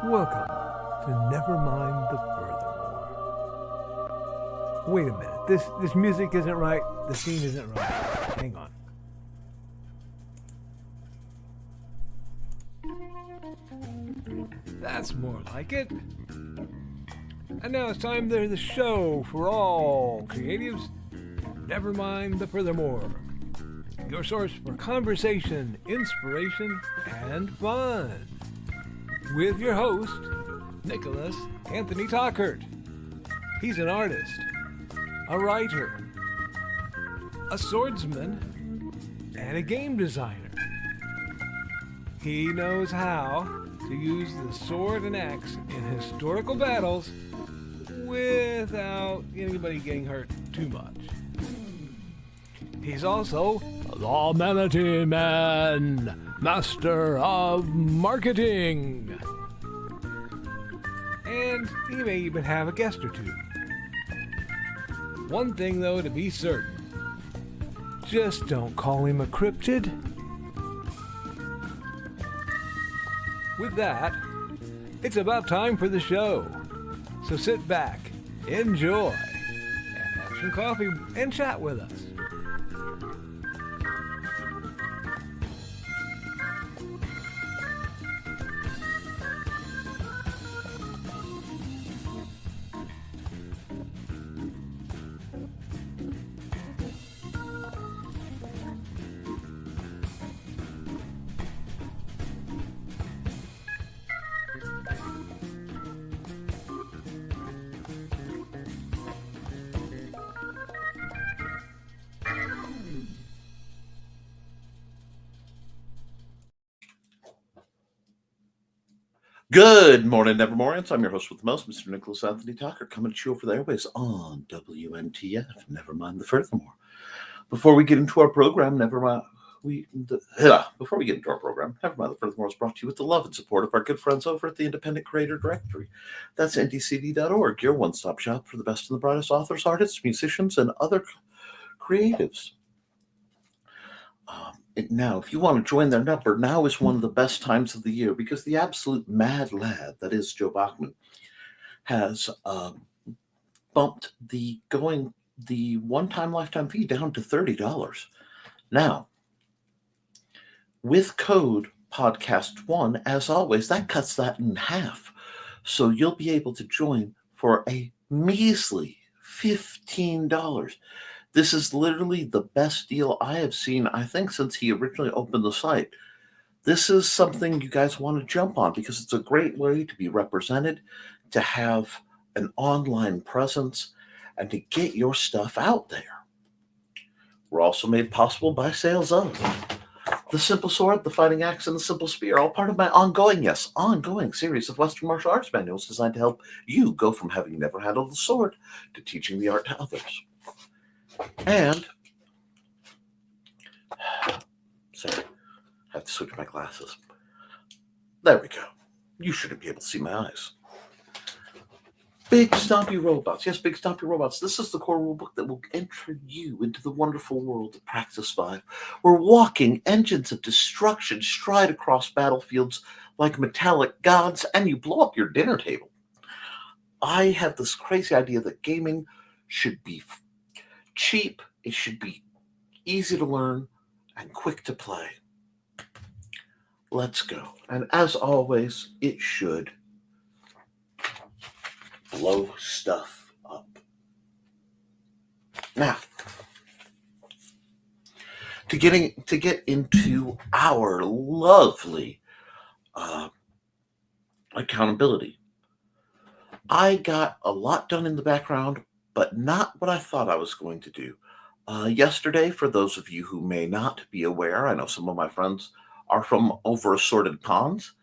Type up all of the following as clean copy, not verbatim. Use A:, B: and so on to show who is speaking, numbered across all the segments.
A: Welcome to Nevermind the Furthermore. Wait a minute, this music isn't right, the scene isn't right. Hang on. That's more like it. And now it's time for the show for all creatives. Nevermind the Furthermore. Your source for conversation, inspiration, and fun. With your host, Nicholas Anthony Tockert. He's an artist, a writer, a swordsman, and a game designer. He knows how to use the sword and axe in historical battles without anybody getting hurt too much. He's also the Manatee Man, master of marketing. And he may even have a guest or two. One thing, though, to be certain. Just don't call him a cryptid. With that, it's about time for the show. So sit back, enjoy, and have some coffee and chat with us.
B: Good morning, Nevermorians. I'm your host with the most, Mr. Nicholas Anthony Tockert, coming to you over the airways on WNTF. Nevermind the Furthermore. Before we get into our program, Nevermind the Furthermore is brought to you with the love and support of our good friends over at the Independent Creator Directory. That's ndcd.org, your one-stop shop for the best and the brightest authors, artists, musicians, and other creatives. Now, if you want to join their number, now is one of the best times of the year because the absolute mad lad that is Joe Bachman has bumped the one-time lifetime fee down to $30. Now, with code podcast1, as always, that cuts that in half. So you'll be able to join for a measly $15. This is literally the best deal I have seen, I think, since he originally opened the site. This is something you guys want to jump on because it's a great way to be represented, to have an online presence, and to get your stuff out there. We're also made possible by sales of the Simple Sword, the Fighting Axe, and the Simple Spear, all part of my ongoing series of Western martial arts manuals designed to help you go from having never handled the sword to teaching the art to others. And, sorry, I have to switch my glasses. There we go. You shouldn't be able to see my eyes. Big Stompy Robots. Yes, Big Stompy Robots. This is the core rulebook that will enter you into the wonderful world of Praxis 5, where walking engines of destruction stride across battlefields like metallic gods, and you blow up your dinner table. I have this crazy idea that gaming should be cheap, it should be easy to learn, and quick to play. Let's go. And as always, it should blow stuff up. Now, to get into our lovely accountability, I got a lot done in the background, but not what I thought I was going to do. Yesterday, for those of you who may not be aware, I know some of my friends are from over assorted ponds,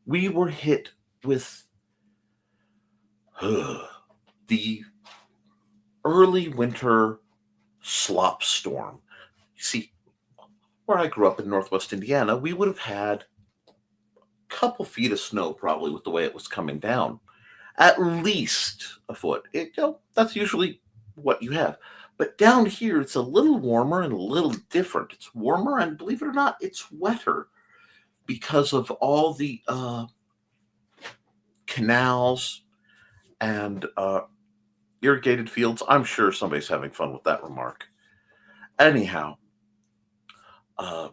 B: we were hit with the early winter slop storm. You see, where I grew up in Northwest Indiana, we would have had a couple feet of snow probably with the way it was coming down. At least a foot. That's usually what you have. But down here, it's a little warmer and a little different. It's warmer, and believe it or not, it's wetter. because of all the canals and irrigated fields. I'm sure somebody's having fun with that remark. Anyhow, uh,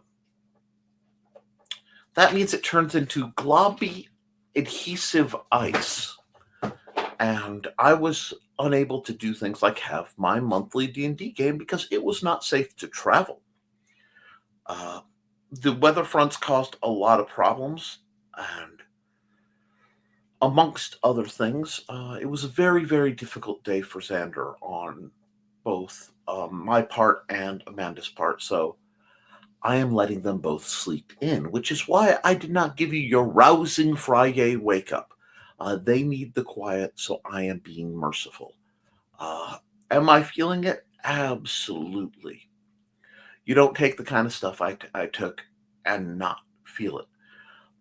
B: that means it turns into globby adhesive ice. And I was unable to do things like have my monthly D&D game because it was not safe to travel. The weather fronts caused a lot of problems, and amongst other things, it was a very, very difficult day for Xander on both my part and Amanda's part. So I am letting them both sleep in, which is why I did not give you your rousing Friday wake up. They need the quiet, so I am being merciful. Am I feeling it? Absolutely. You don't take the kind of stuff I took and not feel it.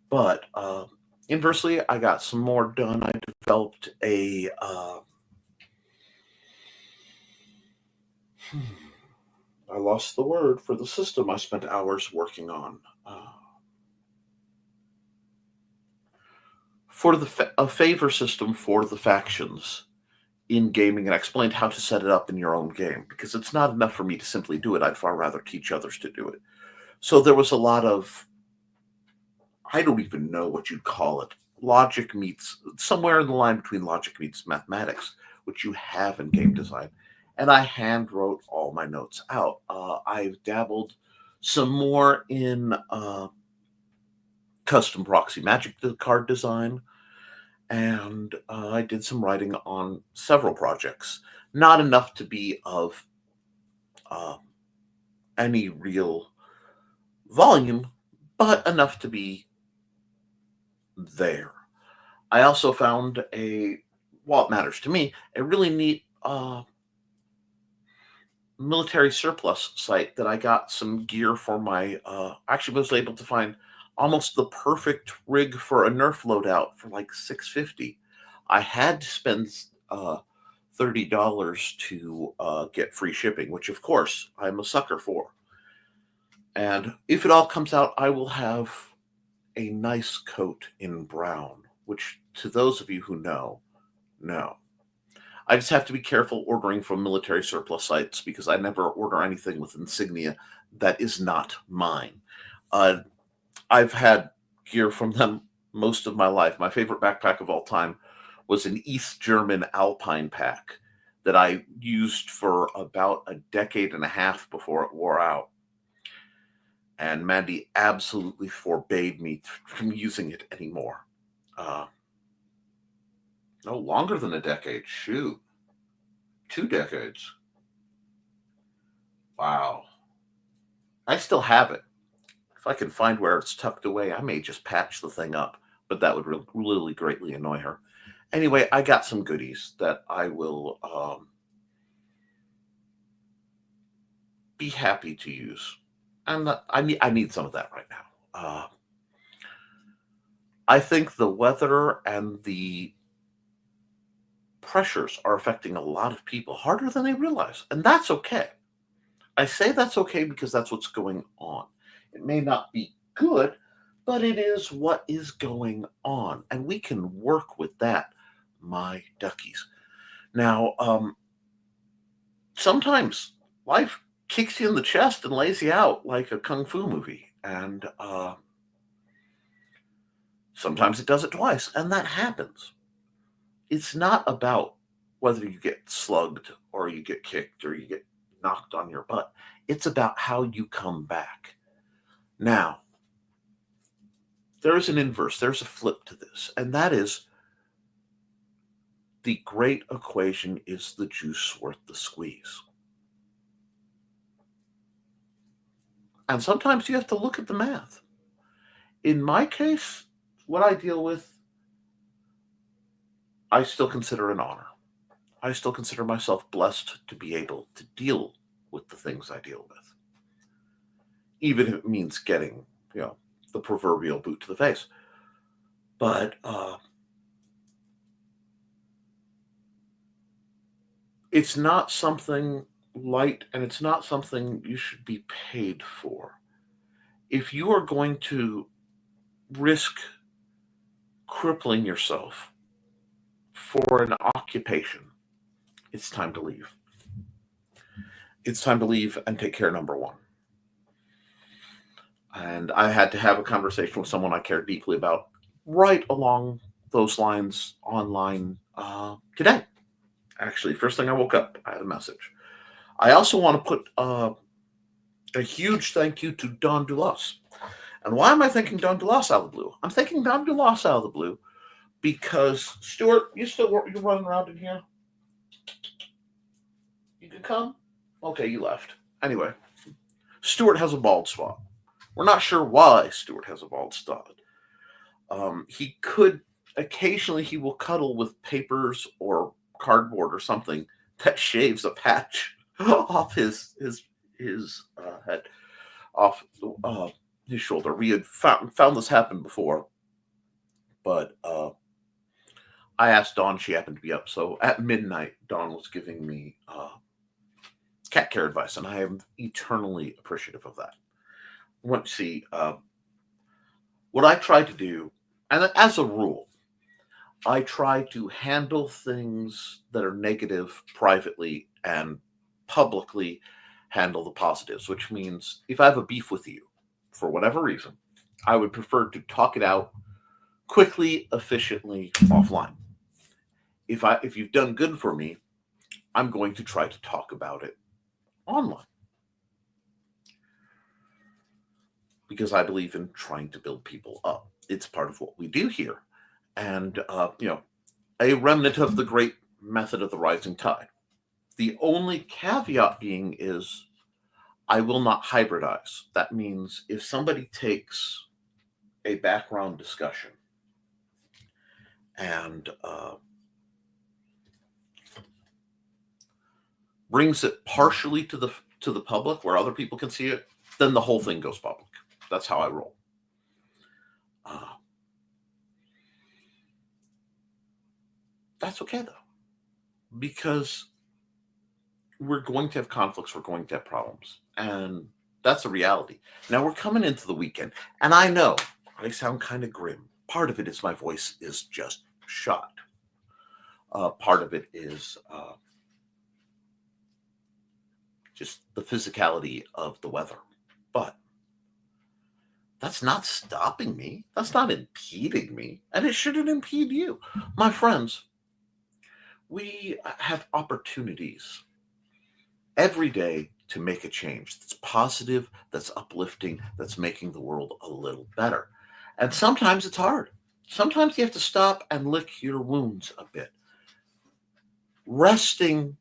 B: But inversely, I got some more done. I developed a I lost the word for the system I spent hours working on. For a favor system for the factions in gaming, and I explained how to set it up in your own game because it's not enough for me to simply do it. I'd far rather teach others to do it. So there was a lot of, I don't even know what you'd call it, logic meets, somewhere in the line between logic meets mathematics, which you have in game design. And I hand wrote all my notes out. I've dabbled some more in custom proxy magic card design, and I did some writing on several projects. Not enough to be of any real volume, but enough to be there. I also found well, it matters to me, a really neat military surplus site that I got some gear for my, actually was able to find almost the perfect rig for a Nerf loadout for like $650. I had to spend $30 to get free shipping, which of course I'm a sucker for. And if it all comes out, I will have a nice coat in brown, which to those of you who know. I just have to be careful ordering from military surplus sites because I never order anything with insignia that is not mine. I've had gear from them most of my life. My favorite backpack of all time was an East German Alpine pack that I used for about a decade and a half before it wore out. And Mandy absolutely forbade me from using it anymore. No longer than a decade. Shoot. 2 decades. Wow. I still have it. If I can find where it's tucked away, I may just patch the thing up, but that would really greatly annoy her. Anyway, I got some goodies that I will be happy to use. I need some of that right now. I think the weather and the pressures are affecting a lot of people harder than they realize, and that's okay. I say that's okay because that's what's going on. It may not be good, but it is what is going on, and we can work with that, my duckies. Now, sometimes life kicks you in the chest and lays you out like a kung fu movie, and sometimes it does it twice, and that happens. It's not about whether you get slugged or you get kicked or you get knocked on your butt. It's about how you come back. Now, there's an inverse, there's a flip to this, and that is the great equation: is the juice worth the squeeze? And sometimes you have to look at the math. In my case, what I deal with, I still consider an honor. I still consider myself blessed to be able to deal with the things I deal with, even if it means getting, the proverbial boot to the face. But it's not something light, and it's not something you should be paid for. If you are going to risk crippling yourself for an occupation, it's time to leave. It's time to leave and take care of number one. And I had to have a conversation with someone I care deeply about right along those lines online today. Actually, first thing I woke up, I had a message. I also want to put a huge thank you to Don Dulas. And why am I thinking Don Dulas out of the blue? I'm thinking Don Dulas out of the blue because, Stuart, you running around in here? You can come? Okay, you left. Anyway, Stuart has a bald spot. We're not sure why Stuart has a bald spot. He could, occasionally he will cuddle with papers or cardboard or something that shaves a patch off his head, off his shoulder. We had found this happen before, but I asked Dawn, she happened to be up. So at midnight, Dawn was giving me cat care advice, and I am eternally appreciative of that. Want to see what I try to do, and as a rule, I try to handle things that are negative privately and publicly handle the positives, which means if I have a beef with you for whatever reason, I would prefer to talk it out quickly, efficiently, offline. If you've done good for me, I'm going to try to talk about it online. Because I believe in trying to build people up. It's part of what we do here. And, a remnant of the great method of the rising tide. The only caveat being is I will not hybridize. That means if somebody takes a background discussion and brings it partially to the public where other people can see it, then the whole thing goes public. That's how I roll. That's okay, though, because we're going to have conflicts. We're going to have problems. And that's a reality. Now, we're coming into the weekend, and I know I sound kind of grim. Part of it is my voice is just shot. Part of it is just the physicality of the weather. But that's not stopping me. That's not impeding me. And it shouldn't impede you. My friends, we have opportunities every day to make a change that's positive, that's uplifting, that's making the world a little better. And sometimes it's hard. Sometimes you have to stop and lick your wounds a bit. Resting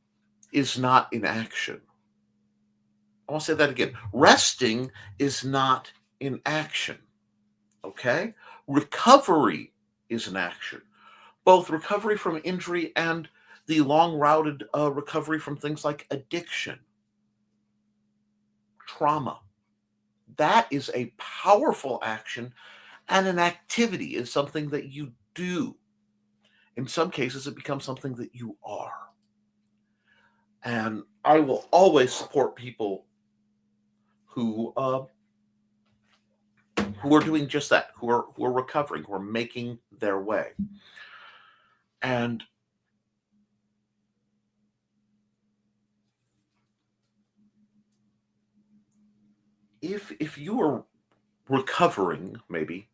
B: is not inaction. I want to say that again. Resting is not inaction. Okay? Recovery is an action. Both recovery from injury and the long-routed recovery from things like addiction, trauma. That is a powerful action, and an activity is something that you do. In some cases, it becomes something that you are. And I will always support people who are doing just that, who are recovering, who are making their way. And if you are recovering maybe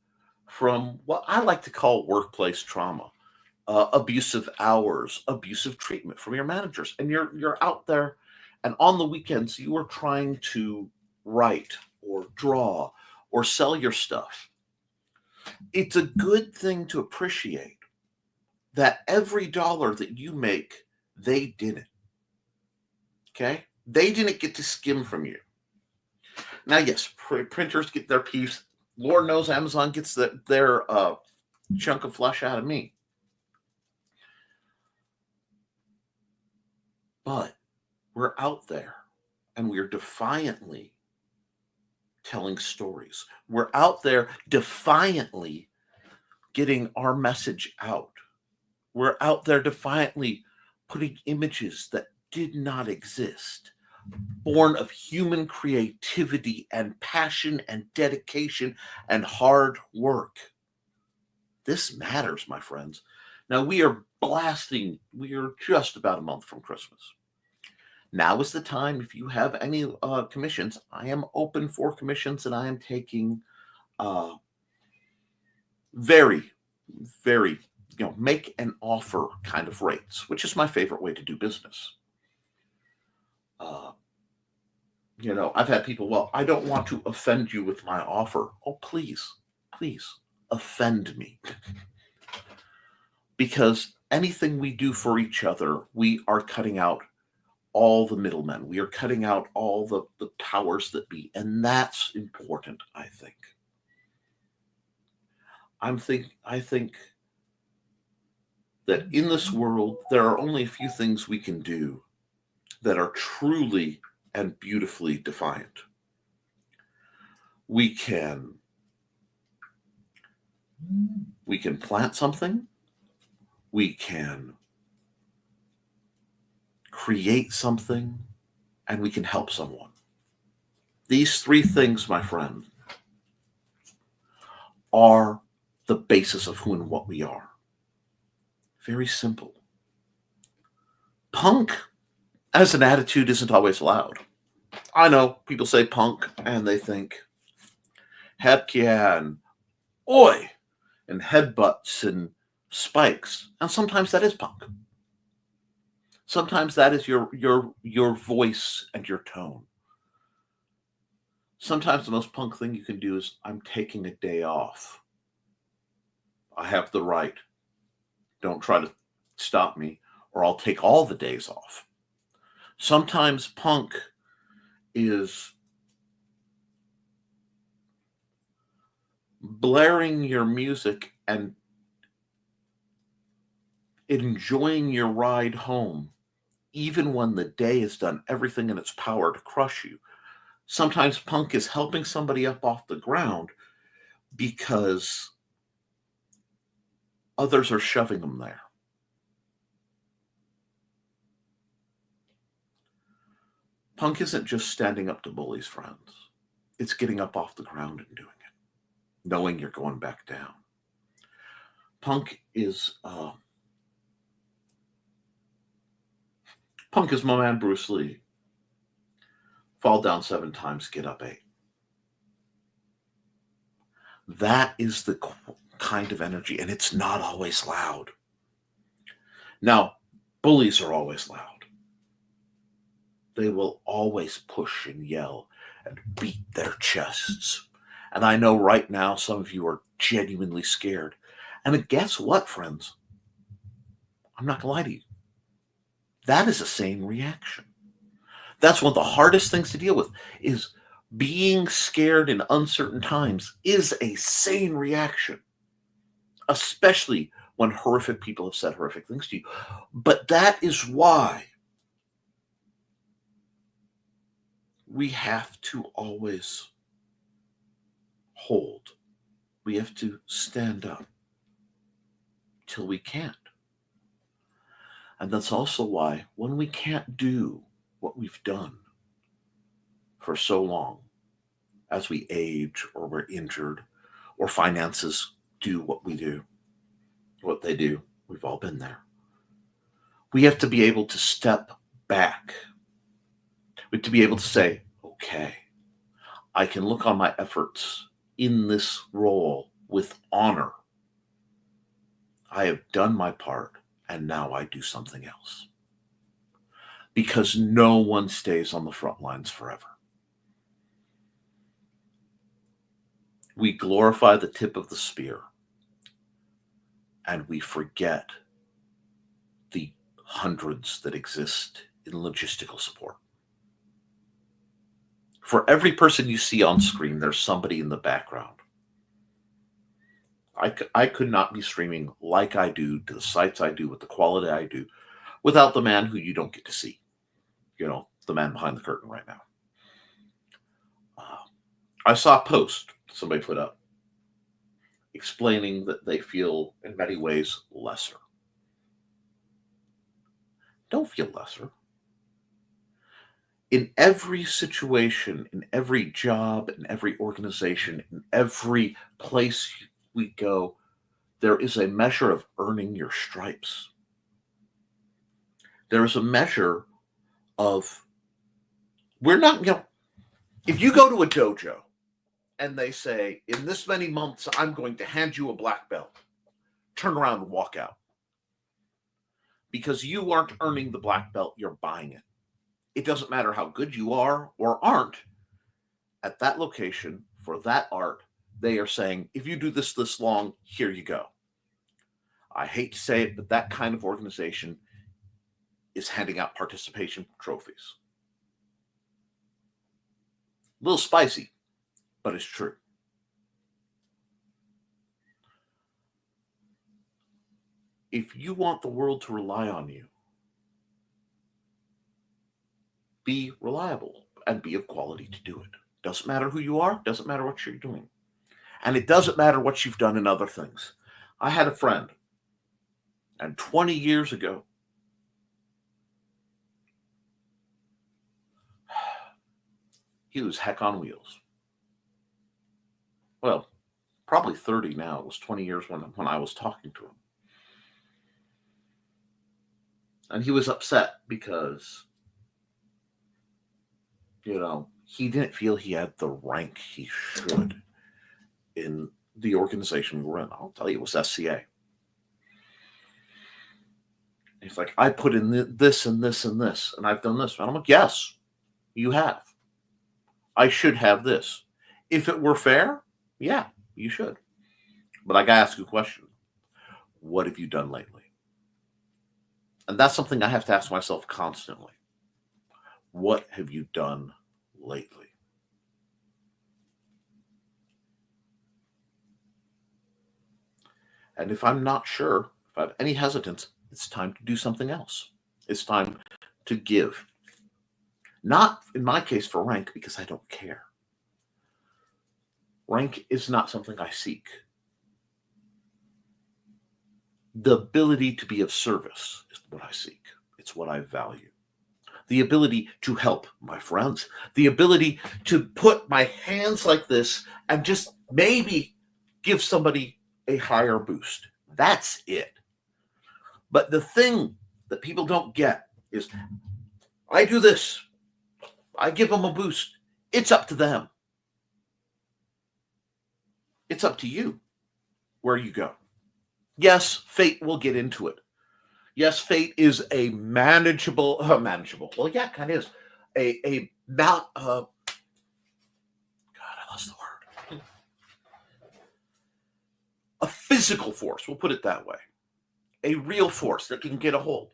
B: from what I like to call workplace trauma, abusive hours, abusive treatment from your managers, and you're out there, and on the weekends you are trying to write or draw or sell your stuff, it's a good thing to appreciate that every dollar that you make, they didn't. Okay? They didn't get to skim from you. Now, yes, printers get their piece. Lord knows Amazon gets their chunk of flesh out of me. But we're out there, and we're defiantly telling stories. We're out there defiantly getting our message out. We're out there defiantly putting images that did not exist born of human creativity and passion and dedication and hard work. This matters, my friends. Now we are just about a month from Christmas. Now is the time, if you have any commissions, I am open for commissions, and I am taking very, very, make an offer kind of rates, which is my favorite way to do business. I've had people, well, I don't want to offend you with my offer. Oh, please, please offend me. Because anything we do for each other, we are cutting out all the middlemen. We are cutting out all the powers that be. And that's important, I think. I think that in this world, there are only a few things we can do that are truly and beautifully defiant. We can plant something. We can create something, and we can help someone. These three things, my friend, are the basis of who and what we are. Very simple. Punk as an attitude isn't always allowed. I know people say punk and they think heck yeah and oi and headbutts and spikes. And sometimes that is punk. Sometimes that is your voice and your tone. Sometimes the most punk thing you can do is, I'm taking a day off. I have the right. Don't try to stop me, or I'll take all the days off. Sometimes punk is blaring your music and enjoying your ride home, even when the day has done everything in its power to crush you. Sometimes punk is helping somebody up off the ground because others are shoving them there. Punk isn't just standing up to bullies, friends. It's getting up off the ground and doing it, knowing you're going back down. Punk is my man Bruce Lee. Fall down 7 times, get up 8. That is the kind of energy, and it's not always loud. Now, bullies are always loud. They will always push and yell and beat their chests. And I know right now some of you are genuinely scared. And guess what, friends? I'm not going to lie to you. That is a sane reaction. That's one of the hardest things to deal with, is being scared in uncertain times is a sane reaction, especially when horrific people have said horrific things to you. But that is why we have to always hold. We have to stand up till we can't. And that's also why when we can't do what we've done for so long, as we age or we're injured or finances do what we do, what they do, we've all been there. We have to be able to step back. We have to be able to say, okay, I can look on my efforts in this role with honor. I have done my part, and now I do something else. Because no one stays on the front lines forever. We glorify the tip of the spear, and we forget the hundreds that exist in logistical support. For every person you see on screen, there's somebody in the background. I could not be streaming like I do, to the sites I do, with the quality I do, without the man who you don't get to see. The man behind the curtain right now. I saw a post somebody put up explaining that they feel in many ways lesser. Don't feel lesser. In every situation, in every job, in every organization, in every place we go, there is a measure of earning your stripes. There is a measure of, we're not, if you go to a dojo and they say, in this many months, I'm going to hand you a black belt, turn around and walk out. Because you aren't earning the black belt, you're buying it. It doesn't matter how good you are or aren't. At that location, for that art, they are saying, if you do this long, here you go. I hate to say it, but that kind of organization is handing out participation trophies. A little spicy, but it's true. If you want the world to rely on you, be reliable and be of quality to do it. Doesn't matter who you are, doesn't matter what you're doing. And it doesn't matter what you've done in other things. I had a friend, and 20 years ago, he was heck on wheels. Well, probably 30 now. It was 20 years when I was talking to him. And he was upset because, he didn't feel he had the rank he should in the organization we're in. I'll tell you, it was SCA. He's like, I put in this and this and this, and I've done this. And I'm like, yes, you have. I should have this. If it were fair, yeah, you should. But I got to ask you a question. What have you done lately? And that's something I have to ask myself constantly. What have you done lately? And if I'm not sure, if I have any hesitance, it's time to do something else. It's time to give. Not, in my case, for rank, because I don't care. Rank is not something I seek. The ability to be of service is what I seek. It's what I value. The ability to help my friends. The ability to put my hands like this and just maybe give somebody a higher boost. That's it. But the thing that people don't get is, I do this. I give them a boost. It's up to them. It's up to you where you go. Yes, fate will get into it. Yes, fate is a manageable. Well, yeah, it kind of is. God, I lost the word. A physical force, we'll put it that way. A real force that can get a hold.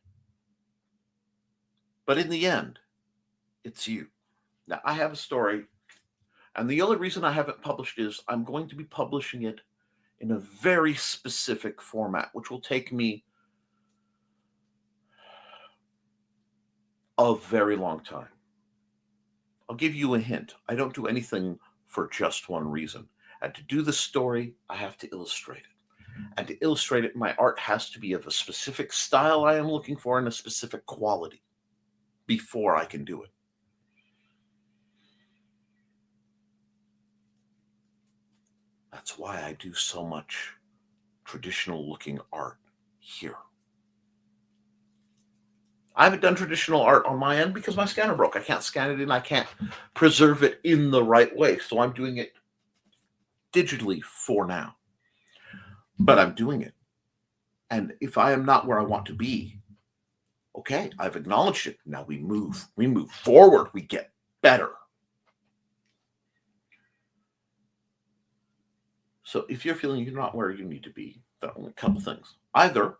B: But in the end, it's you. Now, I have a story, and the only reason I haven't published is I'm going to be publishing it in a very specific format, which will take me a very long time. I'll give you a hint. I don't do anything for just one reason. And to do the story, I have to illustrate it. And to illustrate it, my art has to be of a specific style I am looking for and a specific quality before I can do it. That's why I do so much traditional looking art here. I haven't done traditional art on my end because my scanner broke. I can't scan it in. I can't preserve it in the right way. So I'm doing it digitally for now. But I'm doing it. And if I am not where I want to be, okay, I've acknowledged it. Now we move. We move forward. We get better. So if you're feeling you're not where you need to be, there are only a couple things. Either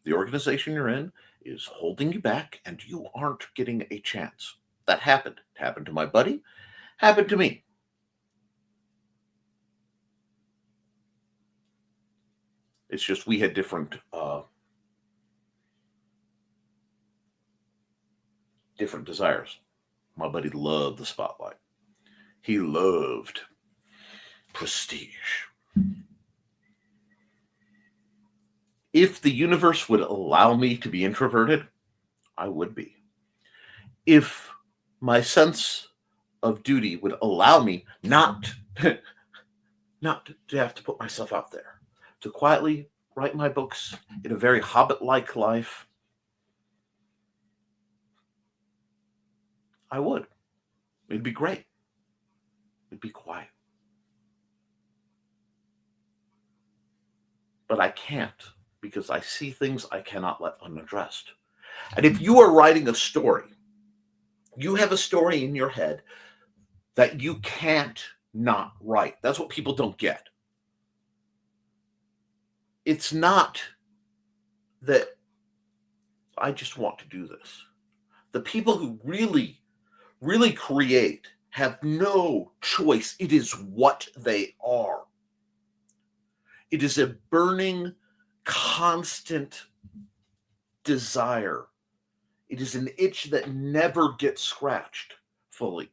B: the organization you're in is holding you back and you aren't getting a chance. That happened. It happened to my buddy. Happened to me. It's just we had different desires. My buddy loved the spotlight. He loved prestige. If the universe would allow me to be introverted, I would be. If my sense of duty would allow me not not to have to put myself out there, to quietly write my books in a very hobbit-like life, I would. It'd be great. It'd be quiet. But I can't, because I see things I cannot let unaddressed. And if you are writing a story, you have a story in your head that you can't not write. That's what people don't get. It's not that I just want to do this. The people who really, really create have no choice. It is what they are. It is a burning, constant desire. It is an itch that never gets scratched fully.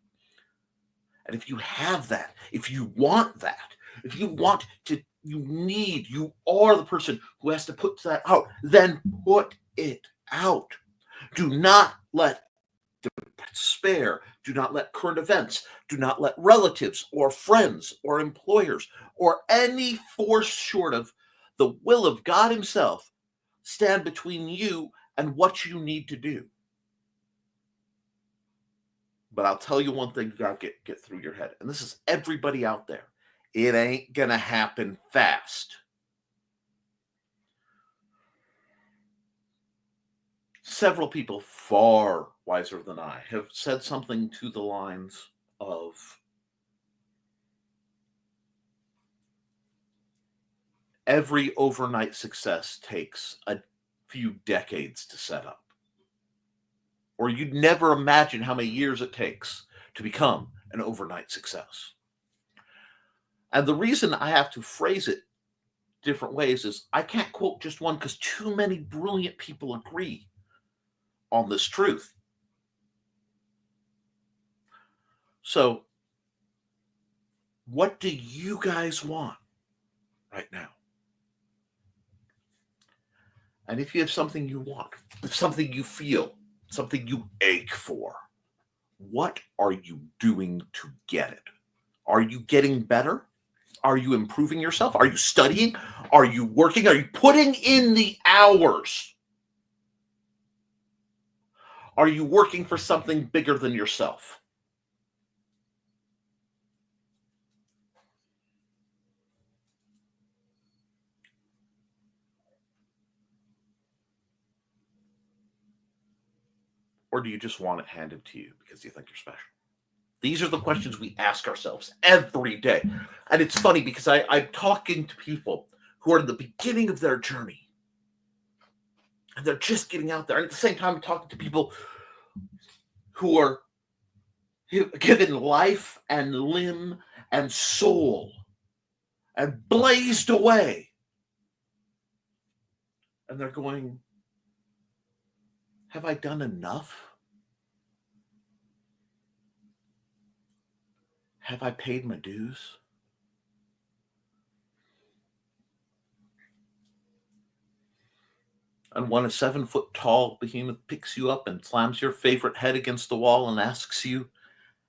B: And if you have that, if you want that, if you want to, you are the person who has to put that out, then put it out. Do not let despair, do not let current events, do not let relatives or friends or employers or any force short of the will of God himself stand between you and what you need to do. But I'll tell you one thing you got to get through your head, and this is everybody out there. It ain't going to happen fast. Several people far wiser than I have said something to the lines of, every overnight success takes a few decades to set up. Or you'd never imagine how many years it takes to become an overnight success. And the reason I have to phrase it different ways is I can't quote just one because too many brilliant people agree on this truth. So, what do you guys want right now? And if you have something you want, something you feel, something you ache for, what are you doing to get it? Are you getting better? Are you improving yourself? Are you studying? Are you working? Are you putting in the hours? Are you working for something bigger than yourself? Or do you just want it handed to you because you think you're special? These are the questions we ask ourselves every day. And it's funny because I'm talking to people who are in the beginning of their journey. And they're just getting out there. And at the same time, I'm talking to people who are given life and limb and soul and blazed away. And they're going, have I done enough? Have I paid my dues? And when a 7-foot-tall behemoth picks you up and slams your favorite head against the wall and asks you,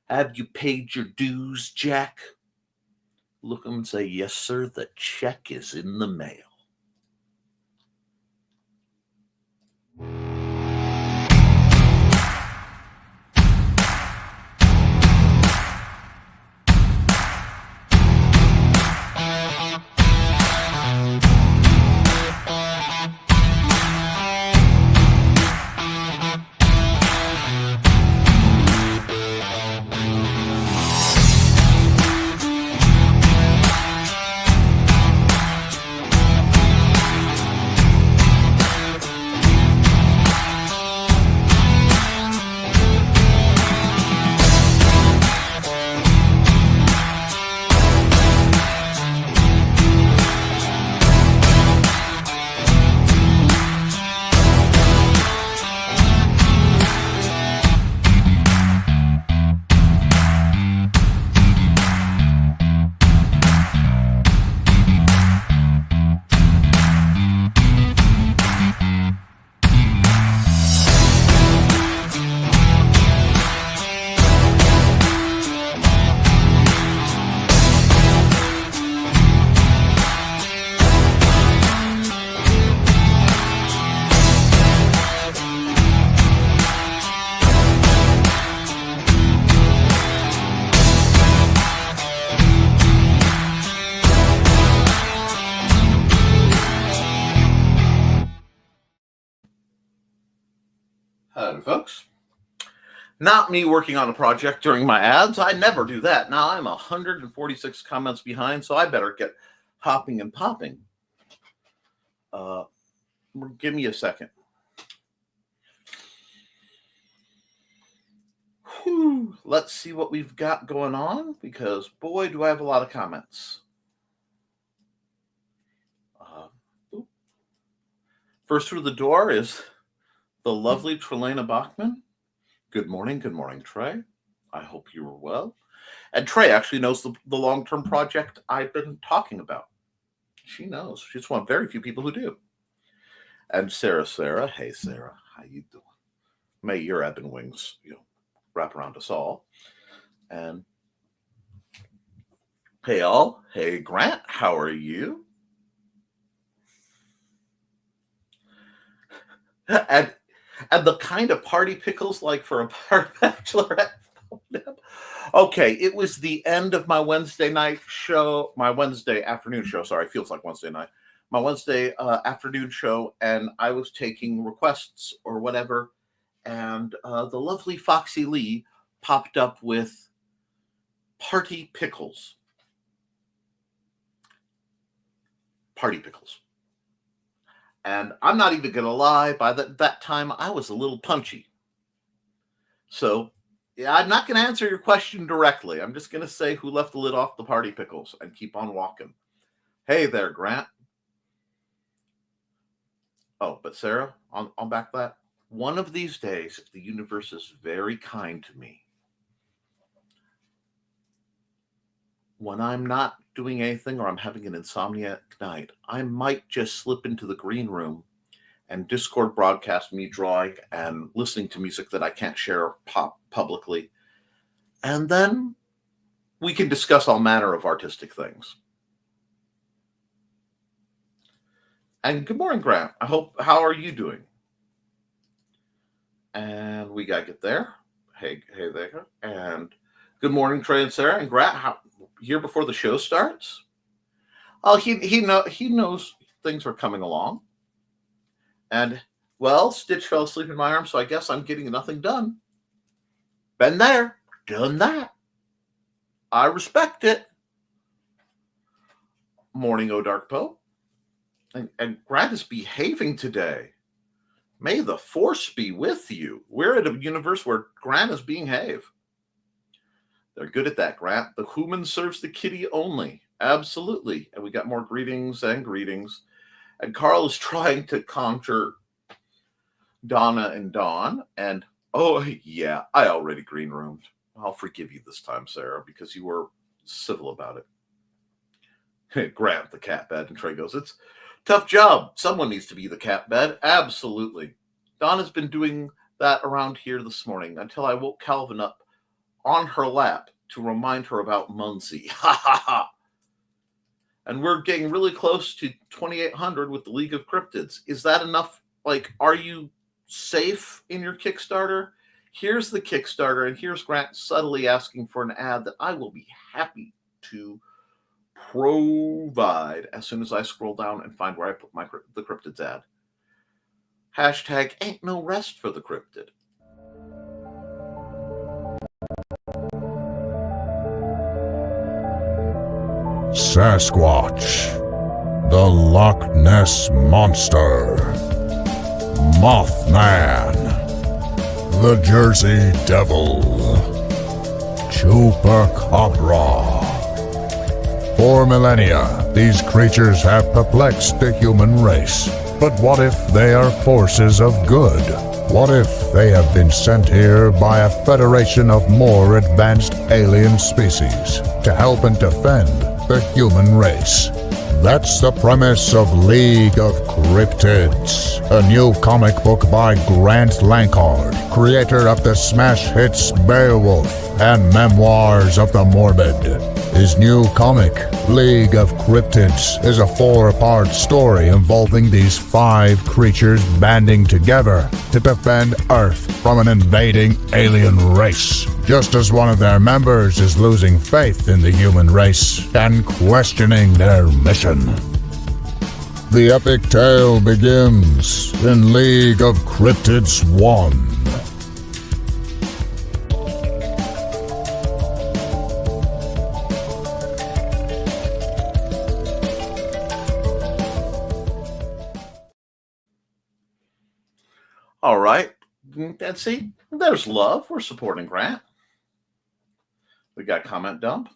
B: have you paid your dues, Jack? Look at him and say, yes, sir, the check is in the mail. folks. Not me working on a project during my ads. I never do that. Now I'm 146 comments behind, so I better get hopping and popping. Give me a second. Whew. Let's see what we've got going on, because boy, do I have a lot of comments. First through the door is the lovely Trelena Bachman. Good morning, Trey. I hope you are well. And Trey actually knows the long-term project I've been talking about. She knows. She's one of very few people who do. And Sarah, hey Sarah, how you doing? May your ebon wings, wrap around us all. And hey all, hey Grant, how are you? And the kind of party pickles like for a bachelorette. Okay, it was the end of my Wednesday night show, my Wednesday afternoon show. Sorry, feels like Wednesday night. My Wednesday afternoon show, and I was taking requests or whatever, and the lovely Foxy Lee popped up with party pickles. Party pickles. And I'm not even going to lie, by that time, I was a little punchy. So, yeah, I'm not going to answer your question directly. I'm just going to say who left the lid off the party pickles and keep on walking. Hey there, Grant. Oh, but Sarah, on back to that. One of these days, if the universe is very kind to me, when I'm not doing anything or I'm having an insomniac night, I might just slip into the green room and Discord broadcast me drawing and listening to music that I can't share publicly. And then we can discuss all manner of artistic things. And good morning, Grant. How are you doing? And we got to get there. Hey there. And good morning, Trey and Sarah. And Grant, here before the show starts? Oh, he knows things are coming along. And, well, Stitch fell asleep in my arms, so I guess I'm getting nothing done. Been there, done that. I respect it. Morning, O Dark Poe. And Grant is behaving today. May the force be with you. We're at a universe where Grant is behave. They're good at that, Grant. The human serves the kitty only. Absolutely. And we got more greetings and greetings. And Carl is trying to conjure Donna and Dawn. And, oh, yeah, I already green roomed. I'll forgive you this time, Sarah, because you were civil about it. Grant, the cat bed. And Trey goes, it's tough job. Someone needs to be the cat bed. Absolutely. Donna's been doing that around here this morning until I woke Calvin up on her lap to remind her about Muncie. Ha ha ha. And we're getting really close to 2,800 with the League of Cryptids. Is that enough? Like, are you safe in your Kickstarter? Here's the Kickstarter, and here's Grant subtly asking for an ad that I will be happy to provide as soon as I scroll down and find where I put the Cryptids ad. Hashtag ain't no rest for the Cryptid.
C: Sasquatch, the Loch Ness Monster, Mothman, the Jersey Devil, Chupacabra. For millennia, these creatures have perplexed the human race. But what if they are forces of good? What if they have been sent here by a federation of more advanced alien species to help and defend the human race? That's the premise of League of Cryptids, a new comic book by Grant Lankard, creator of the smash hits Beowulf and Memoirs of the Morbid. His new comic, League of Cryptids, is a 4-part story involving these 5 creatures banding together to defend Earth from an invading alien race, just as one of their members is losing faith in the human race and questioning their mission. The epic tale begins in League of Cryptids 1.
B: All right. And see, there's love. We're supporting Grant. We got comment dump.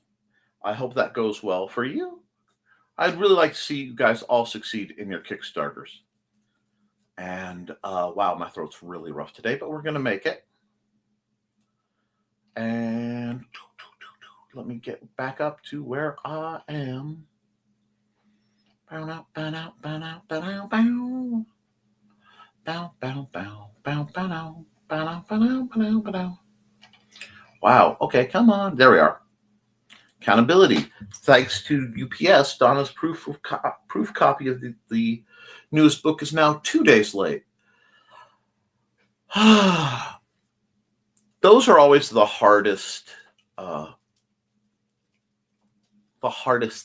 B: I hope that goes well for you. I'd really like to see you guys all succeed in your Kickstarters. And wow, my throat's really rough today, but we're going to make it. And let me get back up to where I am. Wow. Okay, come on. There we are. Accountability. Thanks to UPS, Donna's proof copy of the newest book is now 2 days late. Those are always the hardest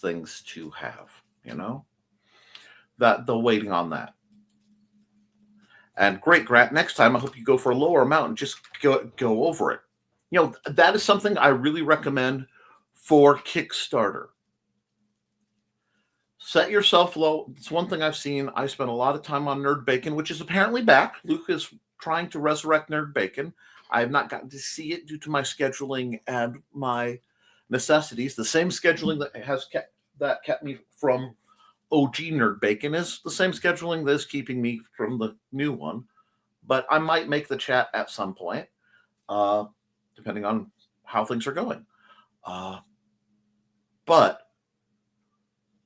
B: things to have, you know, that the waiting on that. And great, Grant. Next time, I hope you go for a lower amount and just go over it. You know, that is something I really recommend for Kickstarter. Set yourself low. It's one thing I've seen. I spent a lot of time on Nerd Bacon, which is apparently back. Luke is trying to resurrect Nerd Bacon. I have not gotten to see it due to my scheduling and my necessities. The same scheduling that kept me from OG Nerd Bacon is the same scheduling that is keeping me from the new one. But I might make the chat at some point, depending on how things are going. But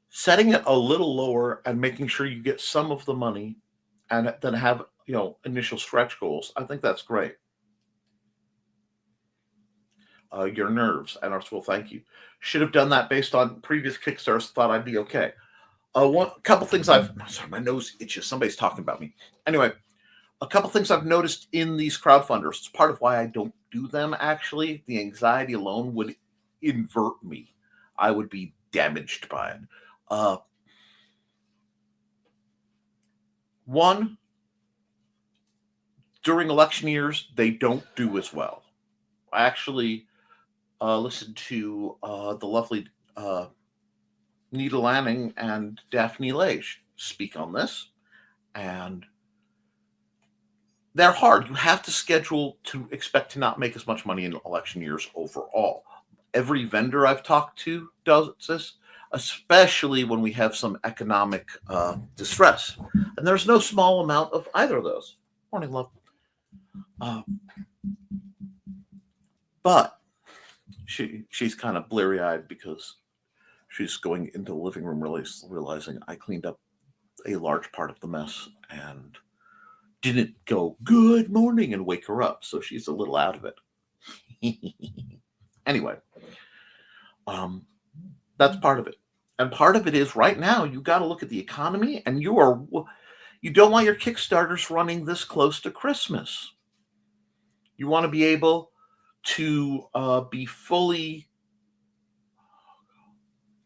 B: setting it a little lower and making sure you get some of the money and then have, you know, initial stretch goals, I think that's great. Your nerves and our school, thank you. Should have done that based on previous Kickstarters. Thought I'd be okay. One couple things sorry, my nose itches. Somebody's talking about me. Anyway, a couple things I've noticed in these crowdfunders. It's part of why I don't do them. Actually, the anxiety alone would invert me. I would be damaged by it. One, during election years, they don't do as well. I actually listened to the lovely Nita Lanning and Daphne Lage speak on this, and they're hard. You have to schedule to expect to not make as much money in election years overall. Every vendor I've talked to does this, especially when we have some economic distress. And there's no small amount of either of those. Morning, love. But she's kind of bleary-eyed because she's going into the living room realizing I cleaned up a large part of the mess and didn't go good morning and wake her up. So she's a little out of it. Anyway, that's part of it. And part of it is right now, you got to look at the economy, and you don't want your Kickstarters running this close to Christmas. You want to be able to be fully,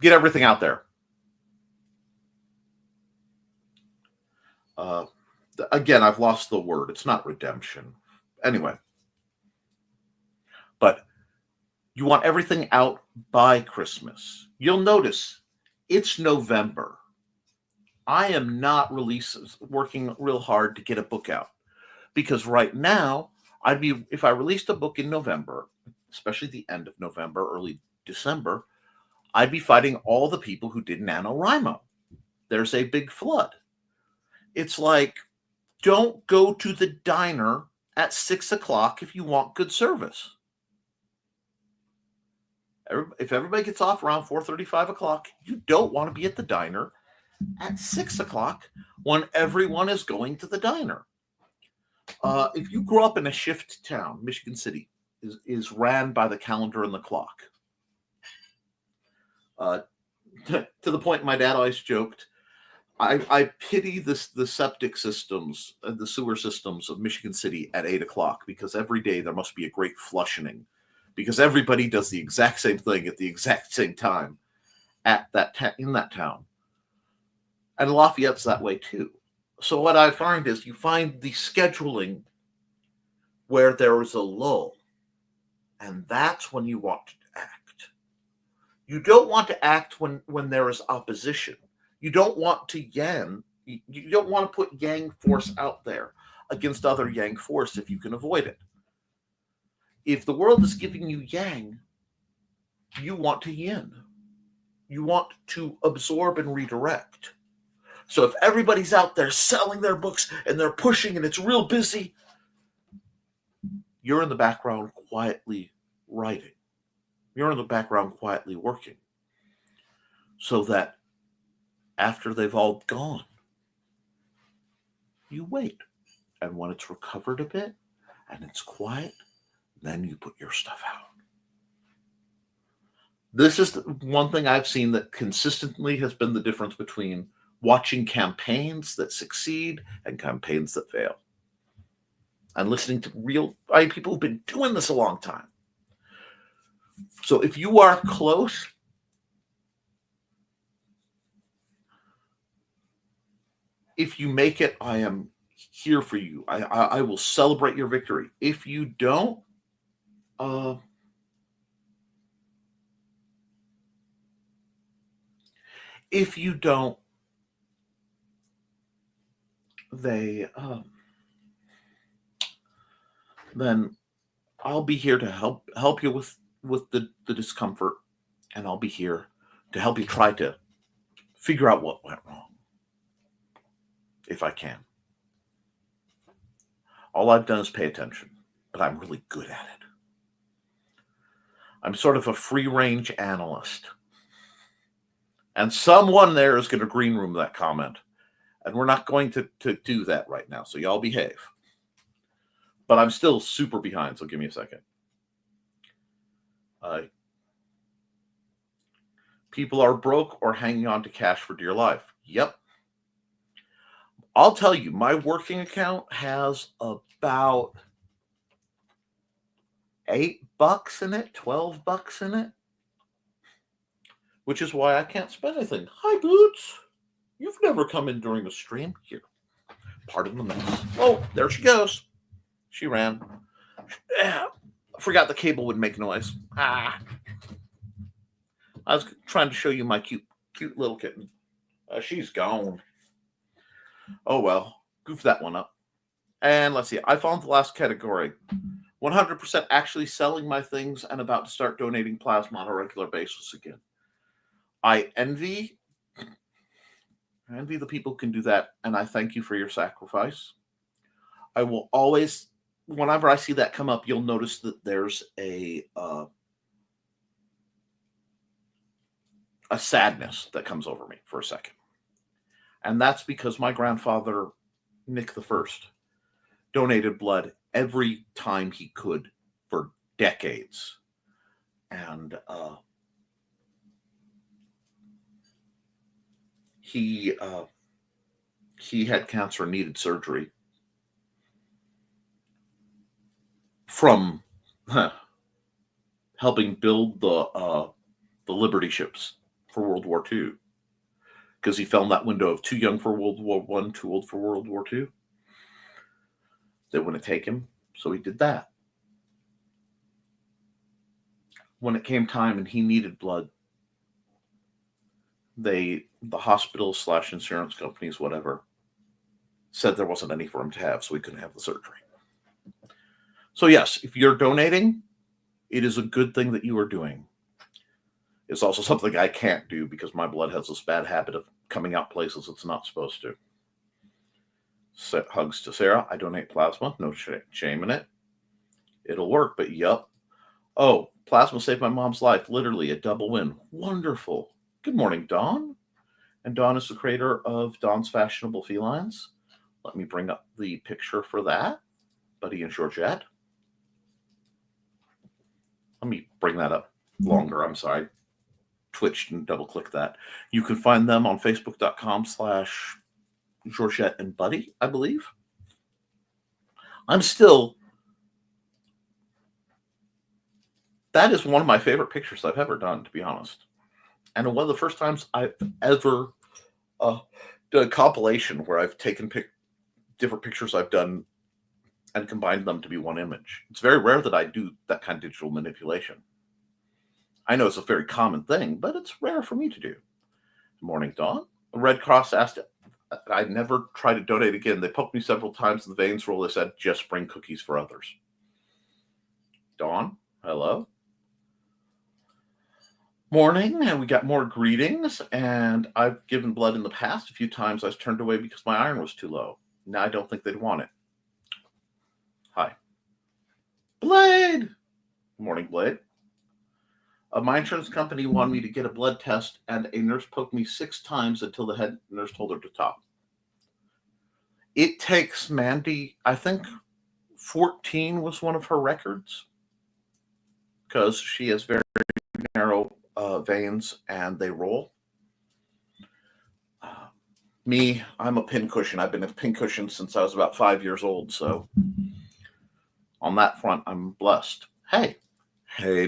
B: get everything out there. Again, I've lost the word. It's not redemption. Anyway. But you want everything out by Christmas. You'll notice it's November. I am not working real hard to get a book out. Because right now, if I released a book in November, especially the end of November, early December, I'd be fighting all the people who did NaNoWriMo. There's a big flood. It's like, don't go to the diner at 6 o'clock if you want good service. If everybody gets off around 4:30, 5 o'clock, you don't want to be at the diner at 6 o'clock when everyone is going to the diner. If you grew up in a shift town, Michigan City is ran by the calendar and the clock. To the point my dad always joked, I pity the septic systems and the sewer systems of Michigan City at 8 o'clock because every day there must be a great flushing because everybody does the exact same thing at the exact same time at in that town. And Lafayette's that way too. So what I find is you find the scheduling where there is a lull, and that's when you want to act. You don't want to act when there is opposition. You don't want to you don't want to put gang force out there. against other yang force if you can avoid it. If the world is giving you yang, you want to yin. You want to absorb and redirect. So if everybody's out there selling their books and they're pushing and it's real busy, you're in the background quietly writing. You're in the background quietly working. So that after they've all gone, you wait. And when it's recovered a bit and it's quiet, then you put your stuff out. This is the one thing I've seen that consistently has been the difference between watching campaigns that succeed and campaigns that fail. And listening to real people who've been doing this a long time. So if you are close, if you make it, I am here for you. I will celebrate your victory. If you don't, then I'll be here to help you with the discomfort, and I'll be here to help you try to figure out what went wrong, if I can. All I've done is pay attention, but I'm really good at it. I'm sort of a free-range analyst. And someone there is going to green room that comment. And we're not going to do that right now, so y'all behave. But I'm still super behind, so give me a second. People are broke or hanging on to cash for dear life. Yep. I'll tell you, my working account has about $8 in it, $12 in it, which is why I can't spend anything. Hi, Boots. You've never come in during the stream. Here, pardon the mess. Oh, there she goes. She ran. I forgot the cable would make noise. I was trying to show you my cute little kitten. She's gone. Oh, well. Goof that one up. And let's see. I found the last category. 100% actually selling my things and about to start donating plasma on a regular basis again. I envy the people who can do that, and I thank you for your sacrifice. I will always, whenever I see that come up, you'll notice that there's a sadness that comes over me for a second. And that's because my grandfather, Nick the First, donated blood every time he could for decades. And he had cancer and needed surgery from helping build the Liberty ships for World War II, because he fell in that window of too young for World War I, too old for World War II. They wouldn't take him, so he did that. When it came time and he needed blood, the hospitals / insurance companies, whatever, said there wasn't any for him to have, so he couldn't have the surgery. So yes, if you're donating, it is a good thing that you are doing. It's also something I can't do because my blood has this bad habit of coming out places it's not supposed to. Hugs to Sarah. I donate plasma. No shame in it. It'll work, but yup. Oh, plasma saved my mom's life. Literally a double win. Wonderful. Good morning, Dawn. And Dawn is the creator of Dawn's Fashionable Felines. Let me bring up the picture for that. Buddy and Georgette. Let me bring that up longer. I'm sorry. Twitched and double click that. You can find them on facebook.com/Georgette and Buddy, I believe. That is one of my favorite pictures I've ever done, to be honest. And one of the first times I've ever done a compilation where I've taken different pictures I've done and combined them to be one image. It's very rare that I do that kind of digital manipulation. I know it's a very common thing, but it's rare for me to do. Good morning, Dawn. Red Cross asked, I never try to donate again. They poked me several times in the veins roll. They said, just bring cookies for others. Dawn, hello. Morning, and we got more greetings. And I've given blood in the past a few times. I was turned away because my iron was too low. Now I don't think they'd want it. Hi. Blade. Morning, Blade. My insurance company wanted me to get a blood test, and a nurse poked me 6 times until the head nurse told her to stop. It takes Mandy, I think 14 was one of her records, because she has very narrow veins and they roll. Me, I'm a pincushion. I've been a pincushion since I was about 5 years old, so on that front, I'm blessed. Hey,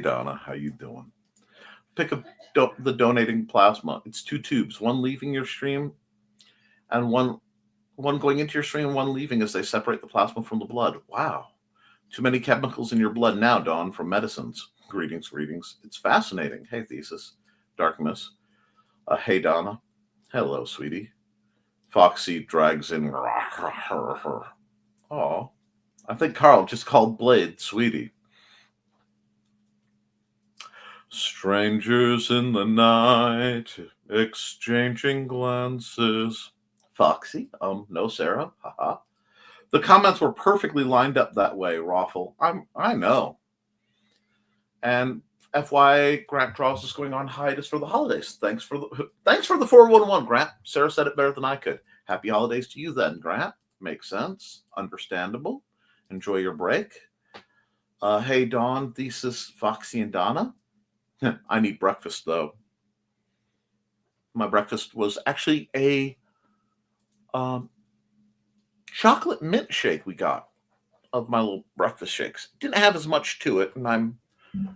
B: Donna, how you doing? Pick up the donating plasma. It's 2 tubes, one leaving your stream and one going into your stream and one leaving as they separate the plasma from the blood. Wow. Too many chemicals in your blood now, Dawn, from medicines. Greetings. It's fascinating. Hey, Thesis. Darkness. Hey, Donna. Hello, sweetie. Foxy drags in. Oh, I think Carl just called Blade sweetie. Strangers in the night, exchanging glances. Foxy? No, Sarah. Haha. The comments were perfectly lined up that way, Raffle. I know. And FYI, Grant Draws is going on hiatus for the holidays. Thanks for the 411, Grant. Sarah said it better than I could. Happy holidays to you then, Grant. Makes sense. Understandable. Enjoy your break. Hey, Dawn, Thesis, Foxy, and Donna. I need breakfast, though. My breakfast was actually a chocolate mint shake we got of my little breakfast shakes. Didn't have as much to it, and I'm